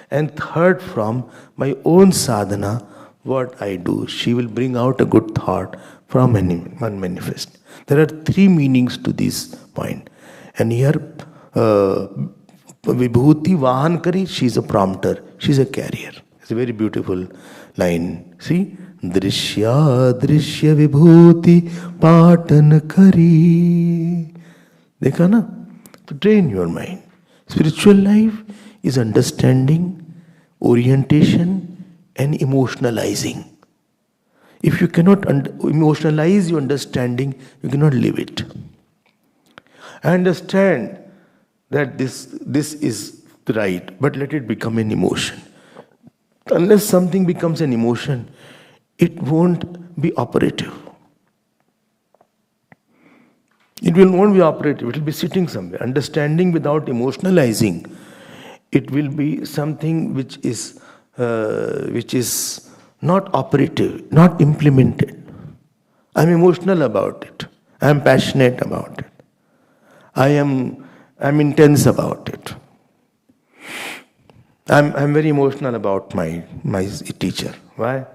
and third from my own sadhana, what I do. She will bring out a good thought from one manifest. There are three meanings to this point. And here, Vibhuti Vahan Kari, she is a prompter, she is a carrier. It's a very beautiful line. See? Drishya, Drishya, Vibhuti, Patan Kari. Dekha na? To train your mind. Spiritual life is understanding, orientation, and emotionalizing. If you cannot emotionalize your understanding, you cannot live it. I understand that this is right, but let it become an emotion. Unless something becomes an emotion, it won't be operative. It won't be operative. It will be sitting somewhere. Understanding without emotionalizing, it will be something which is not operative, not implemented. I'm emotional about it. I'm passionate about it. I'm intense about it. I'm very emotional about my teacher. Why?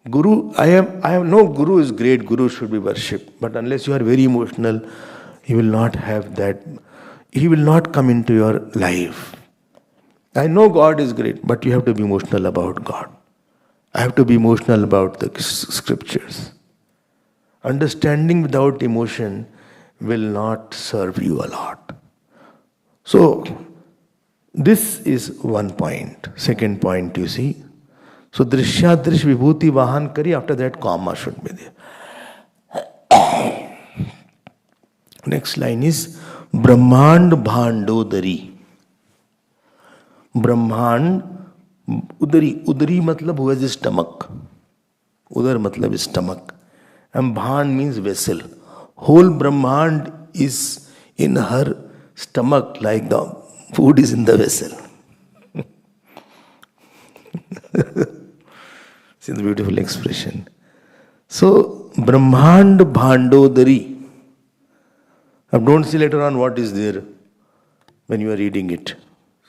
Guru, I am no Guru is great, Guru should be worshipped. But unless you are very emotional, he will not have that. He will not come into your life. I know God is great, but you have to be emotional about God. I have to be emotional about the scriptures. Understanding without emotion will not serve you a lot. So, this is one point. Second point, you see. So, Drishya, Drish, Vibhuti, Vahan Kari, after that comma should be there. Next line is Brahmand Bhandodari. Brahmand Udari. Udari matlab who has a stomach. Udar matlab is stomach. And Bhand means vessel. Whole Brahmand is in her stomach like the food is in the vessel. See the beautiful expression. So, Brahmand Bhandodari. Now don't see later on what is there when you are reading it.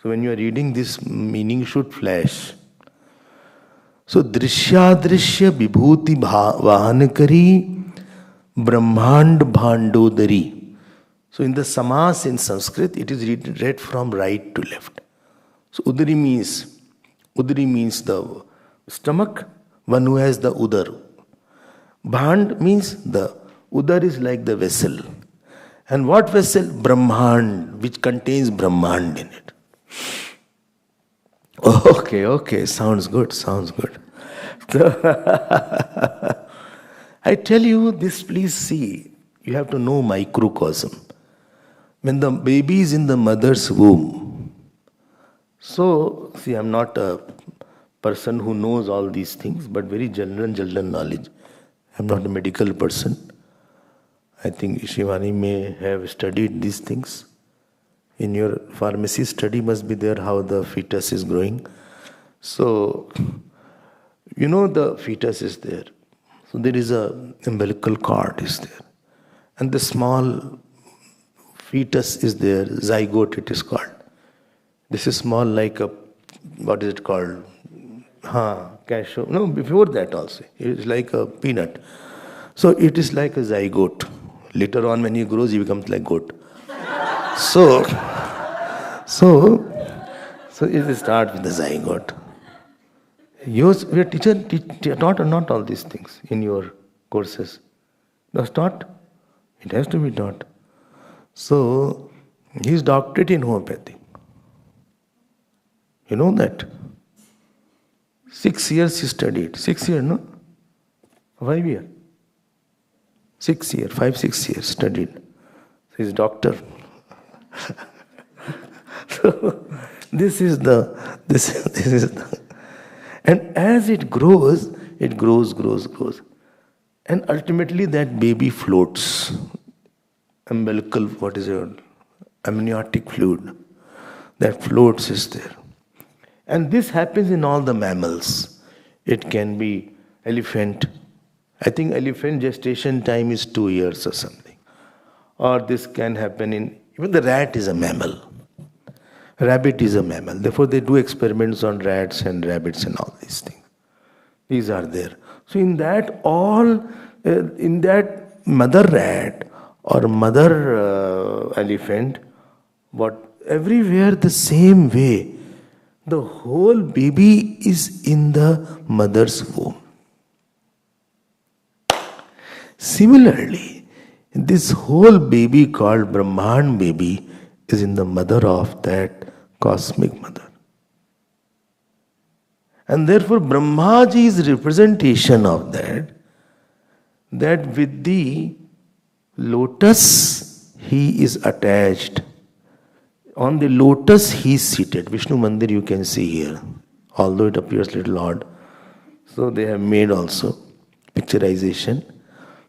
So when you are reading, this meaning should flash. So Drishyadrishya Vibhuti Vahanakari Brahmand Bhandodari. So in the Samas in Sanskrit, it is read from right to left. So Udari means the stomach, one who has the Udar. Bhand means the Udar is like the vessel. And what vessel? Brahmand, which contains Brahmand in it. Okay, sounds good. I tell you this, please see, you have to know microcosm. When the baby is in the mother's womb, so, see, I'm not a person who knows all these things, but very general knowledge. I'm not a medical person. I think Shivani may have studied these things. In your pharmacy study must be there how the fetus is growing. So, you know the fetus is there. So there is a umbilical cord is there. And the small fetus is there, zygote it is called. This is small like a, what is it called? Cashew. No, before that also. It is like a peanut. So it is like a zygote. Later on when he grows, he becomes like goat. So it starts with the zygote. Your teacher taught or not all these things in your courses? Was taught? It has to be taught. So he is doctorate in homeopathy. You know that? 6 years he studied. 6 years, no? 5 years. 6 years, 5-6 years studied. So he's doctor. So this is the. And as it grows, grows. And ultimately that baby floats. Umbilical, what is it? Amniotic fluid. That floats is there. And this happens in all the mammals. It can be elephant. I think elephant gestation time is 2 years or something. Or this can happen in, even the rat is a mammal. Rabbit is a mammal. Therefore they do experiments on rats and rabbits and all these things. These are there. So in that mother rat or mother elephant, everywhere the same way, the whole baby is in the mother's womb. Similarly, this whole baby called Brahman baby is in the mother of that cosmic mother. And therefore Brahmaji is representation of that with the lotus he is attached. On the lotus he is seated. Vishnu Mandir you can see here, although it appears little odd. So they have made also picturization.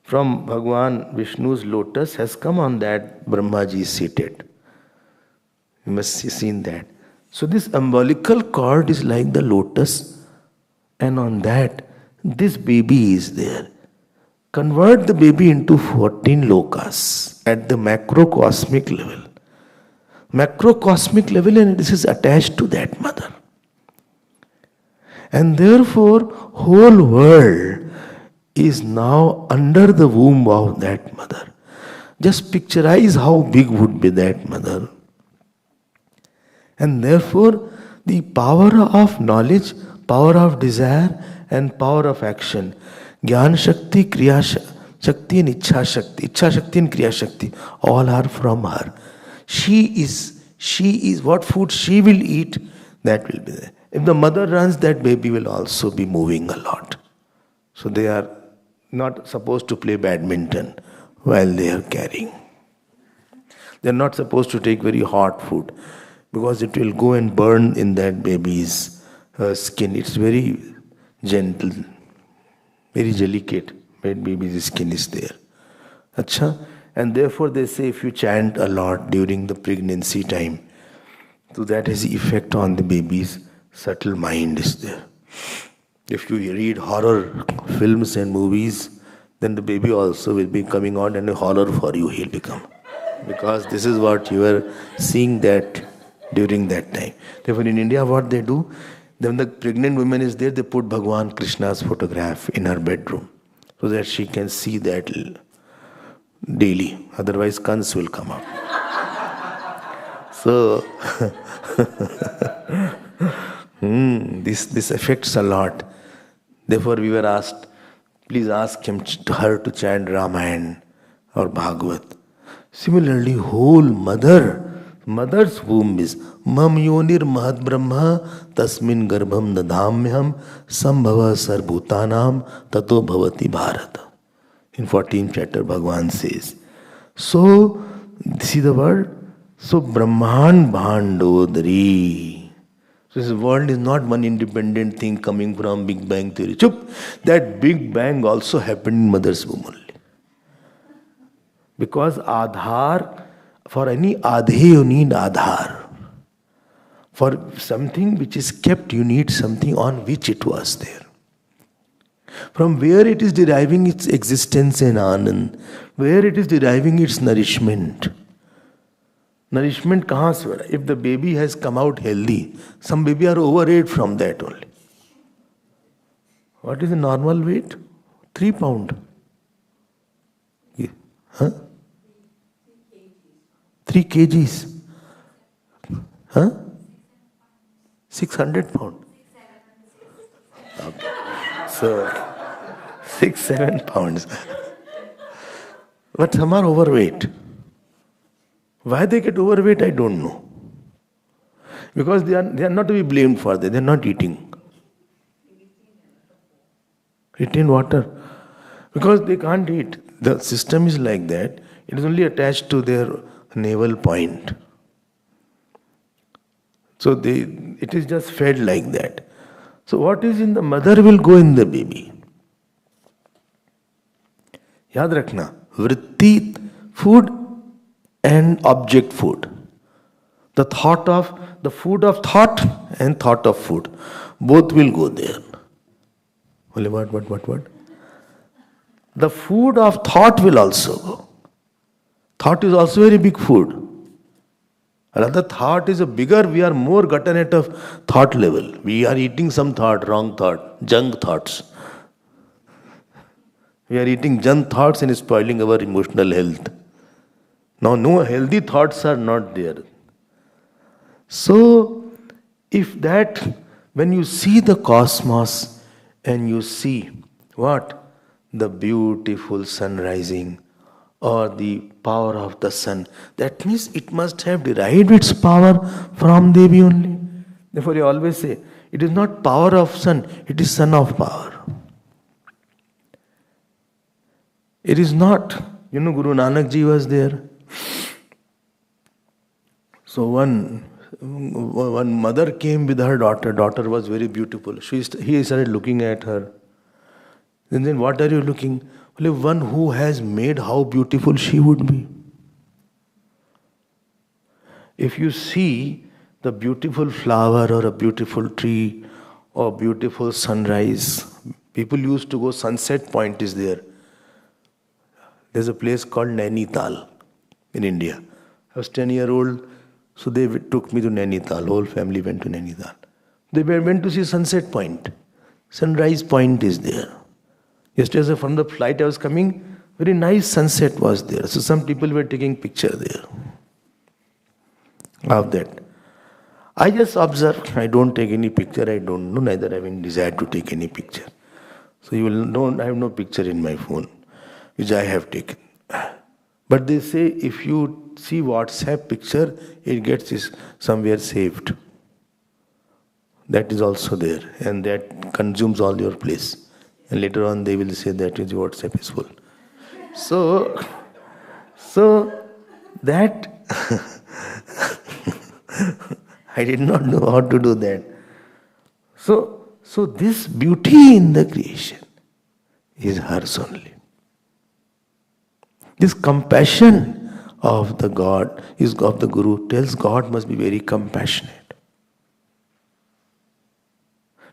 From Bhagwan Vishnu's lotus has come on that Brahmaji is seated. You must have seen that. So this umbilical cord is like the lotus, and on that this baby is there. Convert the baby into 14 lokas at the macrocosmic level. Macrocosmic level, and this is attached to that mother. And therefore whole world is now under the womb of that mother. Just picturize how big would be that mother. And therefore, the power of knowledge, power of desire, and power of action, Gyan Shakti, Kriya Shakti, and Ichha Shakti and Kriya Shakti, all are from her. She is what food she will eat, that will be there. If the mother runs, that baby will also be moving a lot. So they are not supposed to play badminton while they are carrying. They're not supposed to take very hot food because it will go and burn in that baby's skin. It's very gentle, very delicate when baby's skin is there. Acha? And therefore they say if you chant a lot during the pregnancy time, so that has effect on the baby's subtle mind is there. If you read horror films and movies, then the baby also will be coming out and a horror for you he'll become. Because this is what you are seeing that during that time. Therefore in India what they do, when the pregnant woman is there, they put Bhagwan Krishna's photograph in her bedroom so that she can see that daily. Otherwise Kans will come out. So this affects a lot. Therefore we were asked, please ask her to chant Ramayana or Bhagavad. Similarly, whole mother's womb is Mam Yonir Mahad Brahma Tasmin Garbham Dadamyam Sambhava Sarbhutanam Tato Bhavati Bharata. In 14th chapter, Bhagavan says. So, see the word? So, Brahman Bhandodari. So, this world is not one independent thing coming from Big Bang theory. Chup! That Big Bang also happened in mother's womb only. Because Adhar, for any Adhe you need Adhar. For something which is kept, you need something on which it was there. From where it is deriving its existence and Anand, where it is deriving its nourishment. Nourishment kahan se ho raha hai? If the baby has come out healthy, some baby are overweight from that only. What is the normal weight? 3 pound. Yeah. Huh? 3 kgs. Huh? 600 pound. Okay. So, 6-7 pounds. But some are overweight. Why they get overweight, I don't know. Because they are not to be blamed for that. They are not eating. Retain water. Because they can't eat. The system is like that. It is only attached to their navel point. So it is just fed like that. So what is in the mother will go in the baby. Yaad rakhna. Vritti, food and object food. The food of thought and thought of food. Both will go there. Only what? The food of thought will also go. Thought is also very big food. Another thought is we are more gotten at a thought level. We are eating some thought, wrong thought, junk thoughts. We are eating junk thoughts and spoiling our emotional health. Now, no healthy thoughts are not there. So, when you see the cosmos and you see what? The beautiful sun rising or the power of the sun, that means it must have derived its power from Devi only. Therefore, you always say, it is not power of sun, it is sun of power. It is not, Guru Nanak Ji was there. So one mother came with her daughter. Daughter was very beautiful. He started looking at her. And then what are you looking? Only one who has made how beautiful she would be. If you see the beautiful flower or a beautiful tree or beautiful sunrise, people used to go, Sunset Point is there. There's a place called Nainital in India. I was 10-year-old, so they took me to Nainital. Whole family went to Nainital. They went to see Sunset Point. Sunrise Point is there. Yesterday from the flight I was coming, very nice sunset was there. So some people were taking picture there of that. I just observe. I don't take any picture. I don't know. Neither have any desire to take any picture. So you will know I have no picture in my phone, which I have taken. But they say if you see WhatsApp picture, it gets somewhere saved. That is also there, and that consumes all your place. And later on they will say that your WhatsApp is full. So that I did not know how to do that. So this beauty in the creation is hers only. This compassion of the God, is of the Guru, tells God must be very compassionate.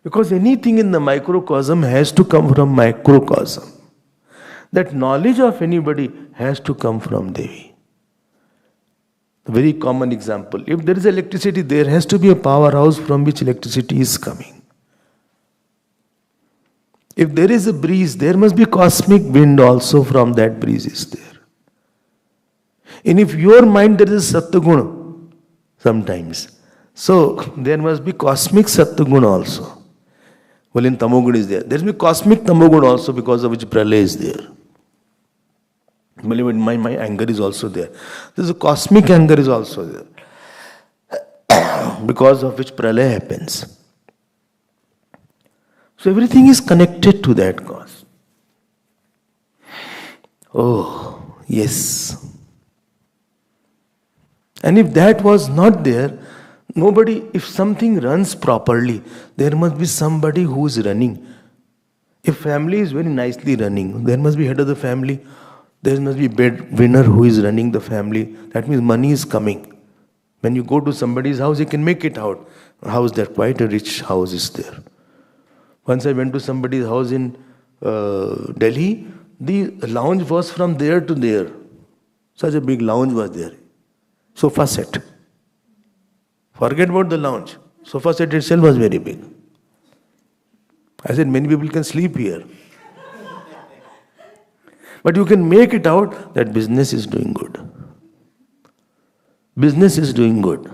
Because anything in the microcosm has to come from macrocosm. That knowledge of anybody has to come from Devi. A very common example. If there is electricity, there has to be a powerhouse from which electricity is coming. If there is a breeze, there must be cosmic wind also from that breeze is there. And if your mind there is Sattva-guna sometimes, so there must be cosmic Sattva-guna also. Well, in Tamoguna is there. There must be cosmic Tamoguna also, because of which Pralaya is there. Believe it, my anger is also there. There is a cosmic anger is also there, because of which Pralaya happens. So everything is connected to that cause. Oh, yes. And if that was not there, nobody, if something runs properly, there must be somebody who is running. If family is very nicely running, there must be head of the family, there must be breadwinner who is running the family. That means money is coming. When you go to somebody's house, you can make it out. House there, quite a rich house is there. Once I went to somebody's house in Delhi, the lounge was from there to there. Such a big lounge was there. Sofa set. Forget about the lounge. Sofa set itself was very big. I said, many people can sleep here. But you can make it out that business is doing good. Business is doing good.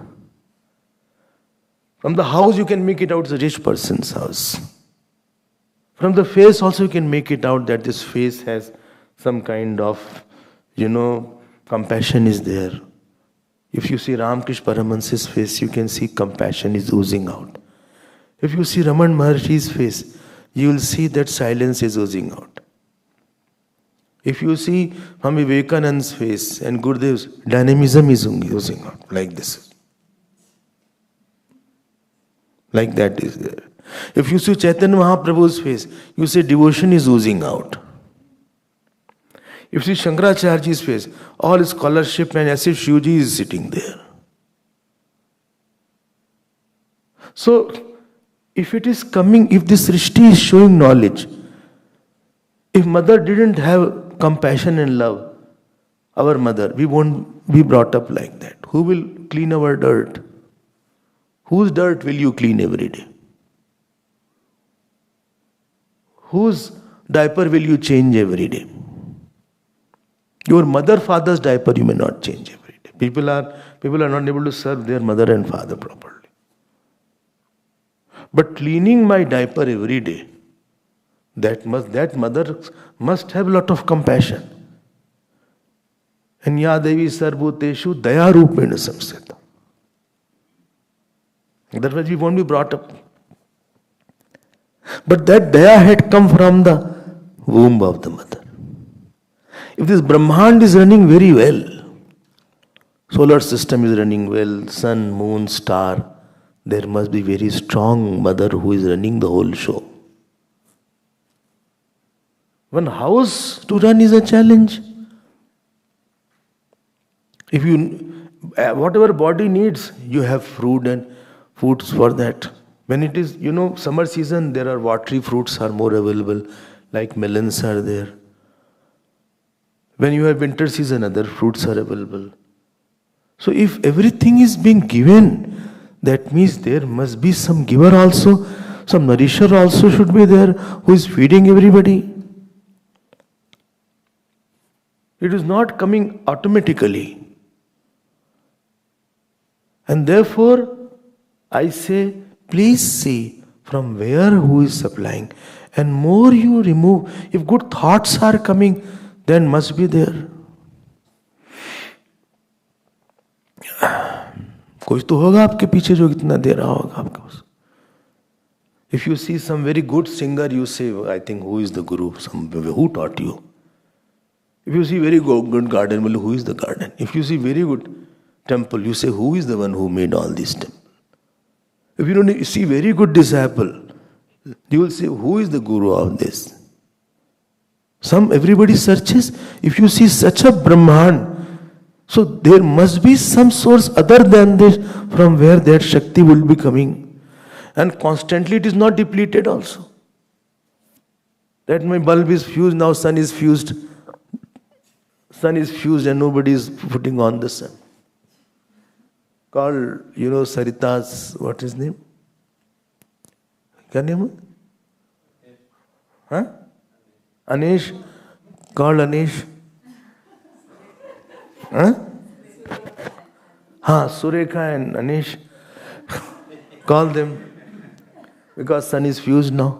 From the house you can make it out it's a rich person's house. From the face also you can make it out that this face has some kind of, compassion is there. If you see Ramakrishna Paramahansa's face, you can see compassion is oozing out. If you see Raman Maharshi's face, you will see that silence is oozing out. If you see Swami Vivekananda's face and Gurudev's, dynamism is oozing out, like this. Like that is there. If you see Chaitanya Mahaprabhu's face, you say devotion is oozing out. If you see Shankaracharya's face, all scholarship and as if Shivji is sitting there. So, if it is coming, if this Srishti is showing knowledge, if mother didn't have compassion and love, our mother, we won't be brought up like that. Who will clean our dirt? Whose dirt will you clean every day? Whose diaper will you change every day? Your mother, father's diaper you may not change every day. People are not able to serve their mother and father properly. But cleaning my diaper every day, that mother must have a lot of compassion. And Ya Devi Sarvbhuteshu Daya Rupena Samsita. Otherwise we won't be brought up. But that Daya had come from the womb of the mother. If this Brahmand is running very well, solar system is running well, sun, moon, star, there must be very strong mother who is running the whole show. One house to run is a challenge. If you, whatever body needs, you have fruit and foods for that. When it is, summer season, there are watery fruits are more available, like melons are there. When you have winter season, other fruits are available. So if everything is being given, that means there must be some giver also, some nourisher also should be there, who is feeding everybody. It is not coming automatically. And therefore, I say, please see from where who is supplying. And more you remove, if good thoughts are coming, then must be there. कोई तो होगा आपके पीछे जो इतना दे रहा होगा आपके पास. If you see some very good singer, you say, I think, who is the guru? Who taught you? If you see very good garden, well, who is the garden? If you see very good temple, you say, who is the one who made all these temples? If you don't see very good disciple, you will say, who is the guru of this? Everybody searches. If you see such a Brahman, so there must be some source other than this from where that Shakti will be coming. And constantly it is not depleted also. That my bulb is fused, now sun is fused. Sun is fused and nobody is putting on the sun. Called, Sarita's, what is his name? What name? Huh? Anish? Called Anish? Huh? Surekha and Anish. Call them. Because sun is fused now.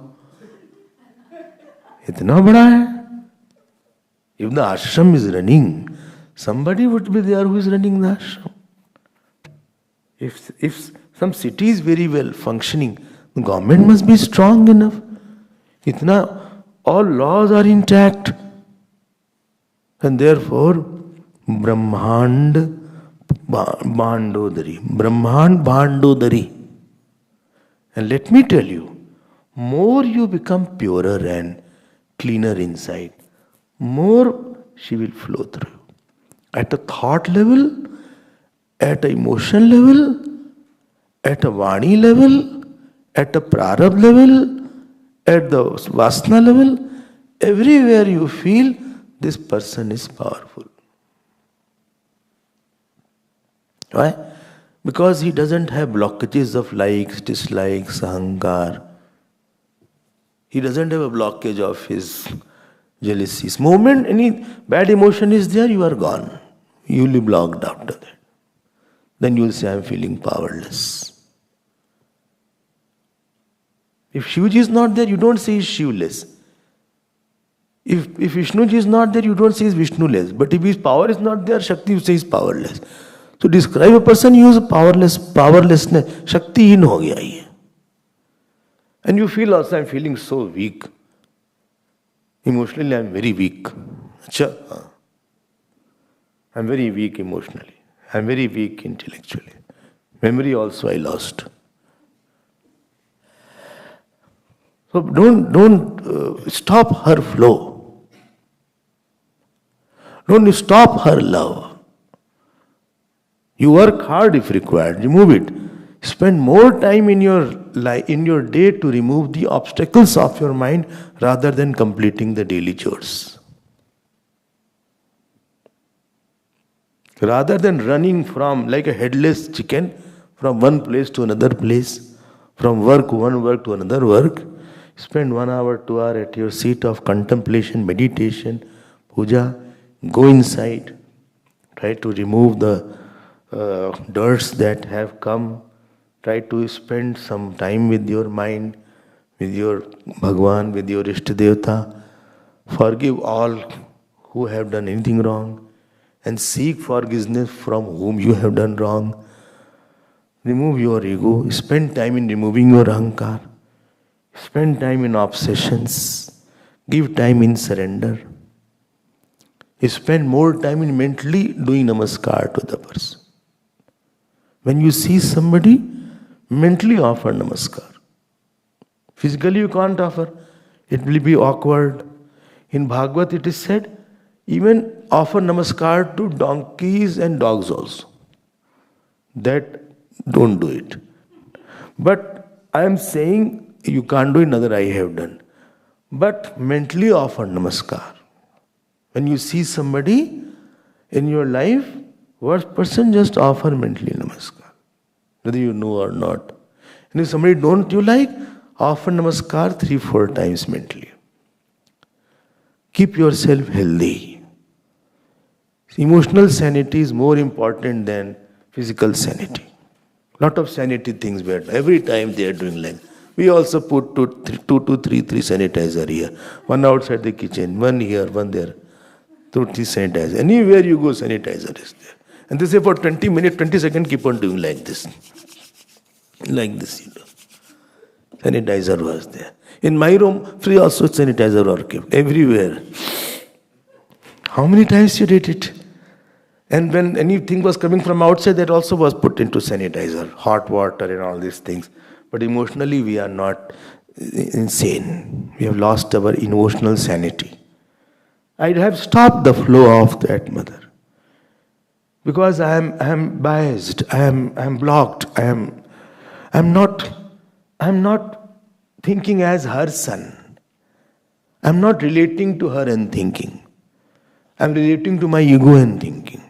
Itna bada hai. If the ashram is running, somebody would be there who is running the ashram. If some city is very well functioning, the government must be strong enough. All laws are intact. And therefore, Brahmand Bhandodari. And let me tell you, more you become purer and cleaner inside, more she will flow through you. At a thought level, at a emotion level, at a Vani level, at a Prarabh level, at the Vasana level, everywhere you feel this person is powerful. Why? Because he doesn't have blockages of likes, dislikes, ahankar. He doesn't have a blockage of his jealousies. Moment any bad emotion is there, you are gone. You will be blocked after that. Then you will say, I am feeling powerless. If Shivji is not there, you don't say he is Shivless. If Vishnuji is not there, you don't say he is Vishnuless. But if his power is not there, Shakti, you say he is powerless. To describe a person, you use powerlessness. Shakti-heen ho gaya ye. And you feel also, I am feeling so weak. Emotionally, I am very weak. I am very weak emotionally. I am very weak intellectually. Memory also I lost. So don't stop her flow. Don't stop her love. You work hard if required, remove it. Spend more time in your day to remove the obstacles of your mind rather than completing the daily chores. Rather than running from like a headless chicken from one place to another place, from one work to another work, spend 1 hour, 2 hours at your seat of contemplation, meditation, puja, go inside, try to remove the dirts that have come. Try to spend some time with your mind, with your Bhagwan, with your Ishtadevata. Forgive all who have done anything wrong and seek forgiveness from whom you have done wrong. Remove your ego. Spend time in removing your ahankar. Spend time in obsessions. Give time in surrender. Spend more time in mentally doing namaskar to the person. When you see somebody, mentally offer namaskar. Physically you can't offer. It will be awkward. In Bhagavad it is said, even offer namaskar to donkeys and dogs also. That don't do it. But I am saying you can't do another I have done. But mentally offer namaskar. When you see somebody in your life, worst person, just offer mentally namaskar. Whether you know or not. And if somebody don't you like, offer namaskar 3-4 times mentally. Keep yourself healthy. Emotional sanity is more important than physical sanity. Lot of sanity things we are doing. Every time they are doing like. We also put 2 to 3 sanitizer here. One outside the kitchen, one here, one there. 2 3 sanitizer. Anywhere you go, sanitizer is there. And they say for 20 minutes, 20 seconds, keep on doing like this. Like this, Sanitizer was there. In my room, free also sanitizer were kept. Everywhere. How many times you did it? And when anything was coming from outside, that also was put into sanitizer. Hot water and all these things. But emotionally we are not insane. We have lost our emotional sanity. I'd have stopped the flow of that mother. Because I am biased, I am blocked, I'm not thinking as her son. I'm not relating to her and thinking. I'm relating to my ego and thinking.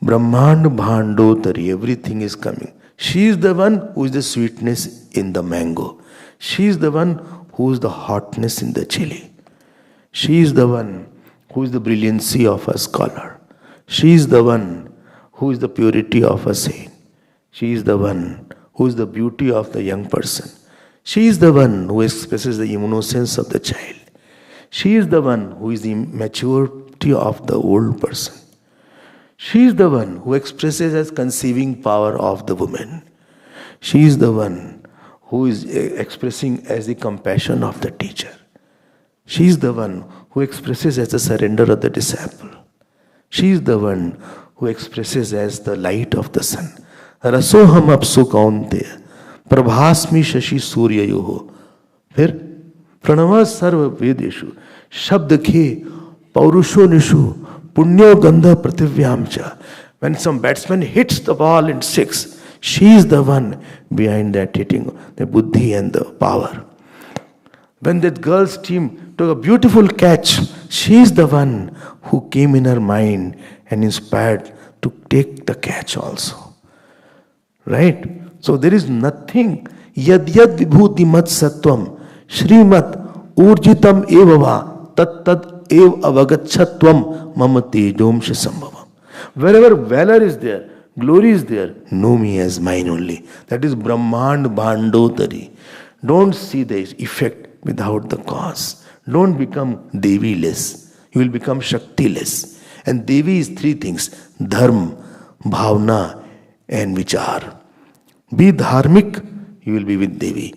Brahmand Bhandotari, everything is coming. She is the one who is the sweetness in the mango. She is the one who is the hotness in the chili. She is the one who is the brilliancy of a scholar. She is the one who is the purity of a saint. She is the one who is the beauty of the young person. She is the one who expresses the innocence of the child. She is the one who is the maturity of the old person. She is the one who expresses as conceiving power of the woman. She is the one who is expressing as the compassion of the teacher. She is the one who expresses as the surrender of the disciple. She is the one who expresses as the light of the sun. Rasoham apsu kaunteya prabhasmi shashi surya yoho. फिर प्रणव सर्व वेदेषु शब्द खे पौरुषो निषु Punyo Gandha Prativyamcha. When some batsman hits the ball in six, she is the one behind that hitting, the buddhi and the power. When that girl's team took a beautiful catch, she is the one who came in her mind and inspired to take the catch also. Right? So there is nothing. Yad yad vibhuti mat sattvam shrimat urjitam evava tat tat ev avagachatvam mamati domsha sambhavam. Wherever valor is there, glory is there, know me as mine only. That is Brahmand Bhandotari. Don't see the effect without the cause. Don't become Devi-less. You will become Shakti-less. And Devi is three things: Dharma, Bhavna and Vichar. Be dharmic, you will be with Devi.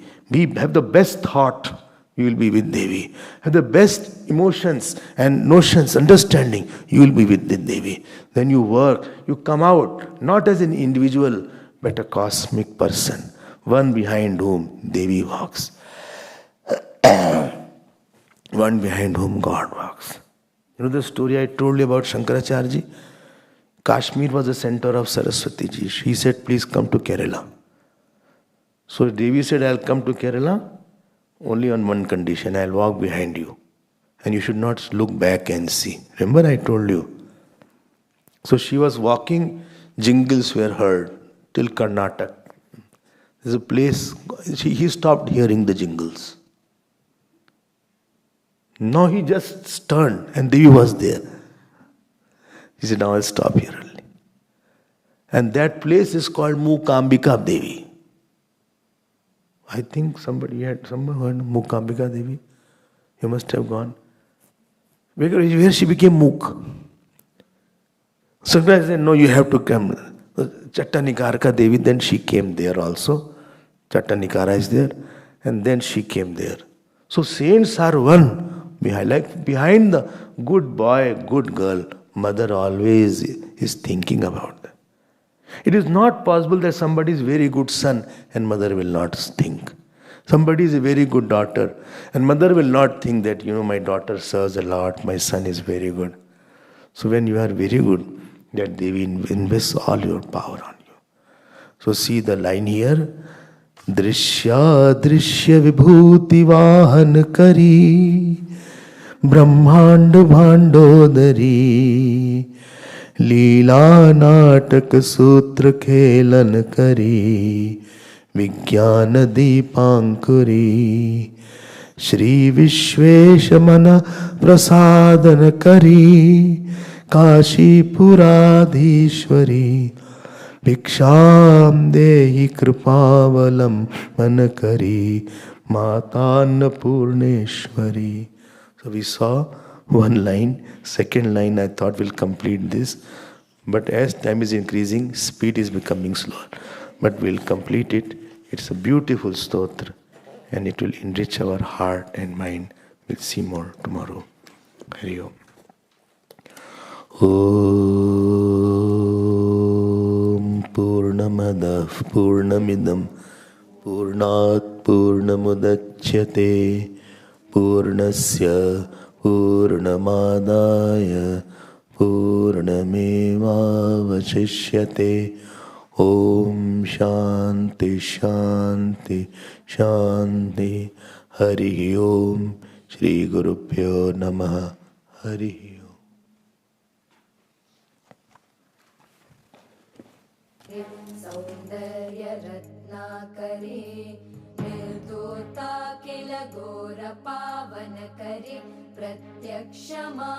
Have the best thought, you will be with Devi. Have the best emotions and notions, understanding, you will be with the Devi. Then you work, you come out, not as an individual, but a cosmic person, one behind whom Devi walks, one behind whom God walks. You know the story I told you about Shankaracharya ji? Kashmir was the center of Saraswati ji. She said, please come to Kerala. So Devi said, I'll come to Kerala only on one condition: I'll walk behind you. And you should not look back and see. Remember I told you. So she was walking, jingles were heard till Karnataka. There's a place, he stopped hearing the jingles. Now he just turned and Devi was there. He said, now I'll stop here only. And that place is called Mukambika Devi. I think somebody heard Mukambika Devi. You must have gone. Where she became Mook. Sometimes I said, no, you have to come. Chattanikarka Devi, then she came there also. Chattanikara is there. And then she came there. So saints are one. Behind the good boy, good girl, mother always is thinking about that. It is not possible that somebody is very good son and mother will not think. Somebody is a very good daughter and mother will not think that, my daughter serves a lot, my son is very good. So when you are very good, that Devi invests all your power on you. So see the line here. Drishya drishya vibhuti vahan kari Brahmand Bhandodari Leela natak sutra khelan kari Vijnana Deepankuri Shri Vishvesha Mana Prasadana Kari Kashi Puradhishwari Bhiksham Dehi Kripavalam Manakari Mata Annapurneshwari. So we saw one line, second line I thought will complete this. But as time is increasing, speed is becoming slower. But we'll complete it. It's a beautiful stotra and it will enrich our heart and mind. We'll see more tomorrow. Hari Om. Om Purnamadav Purnamidam पूर्णात् पूर्णमुदच्यते पूर्णस्य पूर्णमादाय पूर्णमेवावशिष्यते ॐ शान्ति शान्ति शान्ति हरिः ॐ श्रीगुरुभ्यो नमः हरिः सौन्दर्यरत्नाकरी निर्धूता किल घोरपावनकरी प्रत्यक्षमा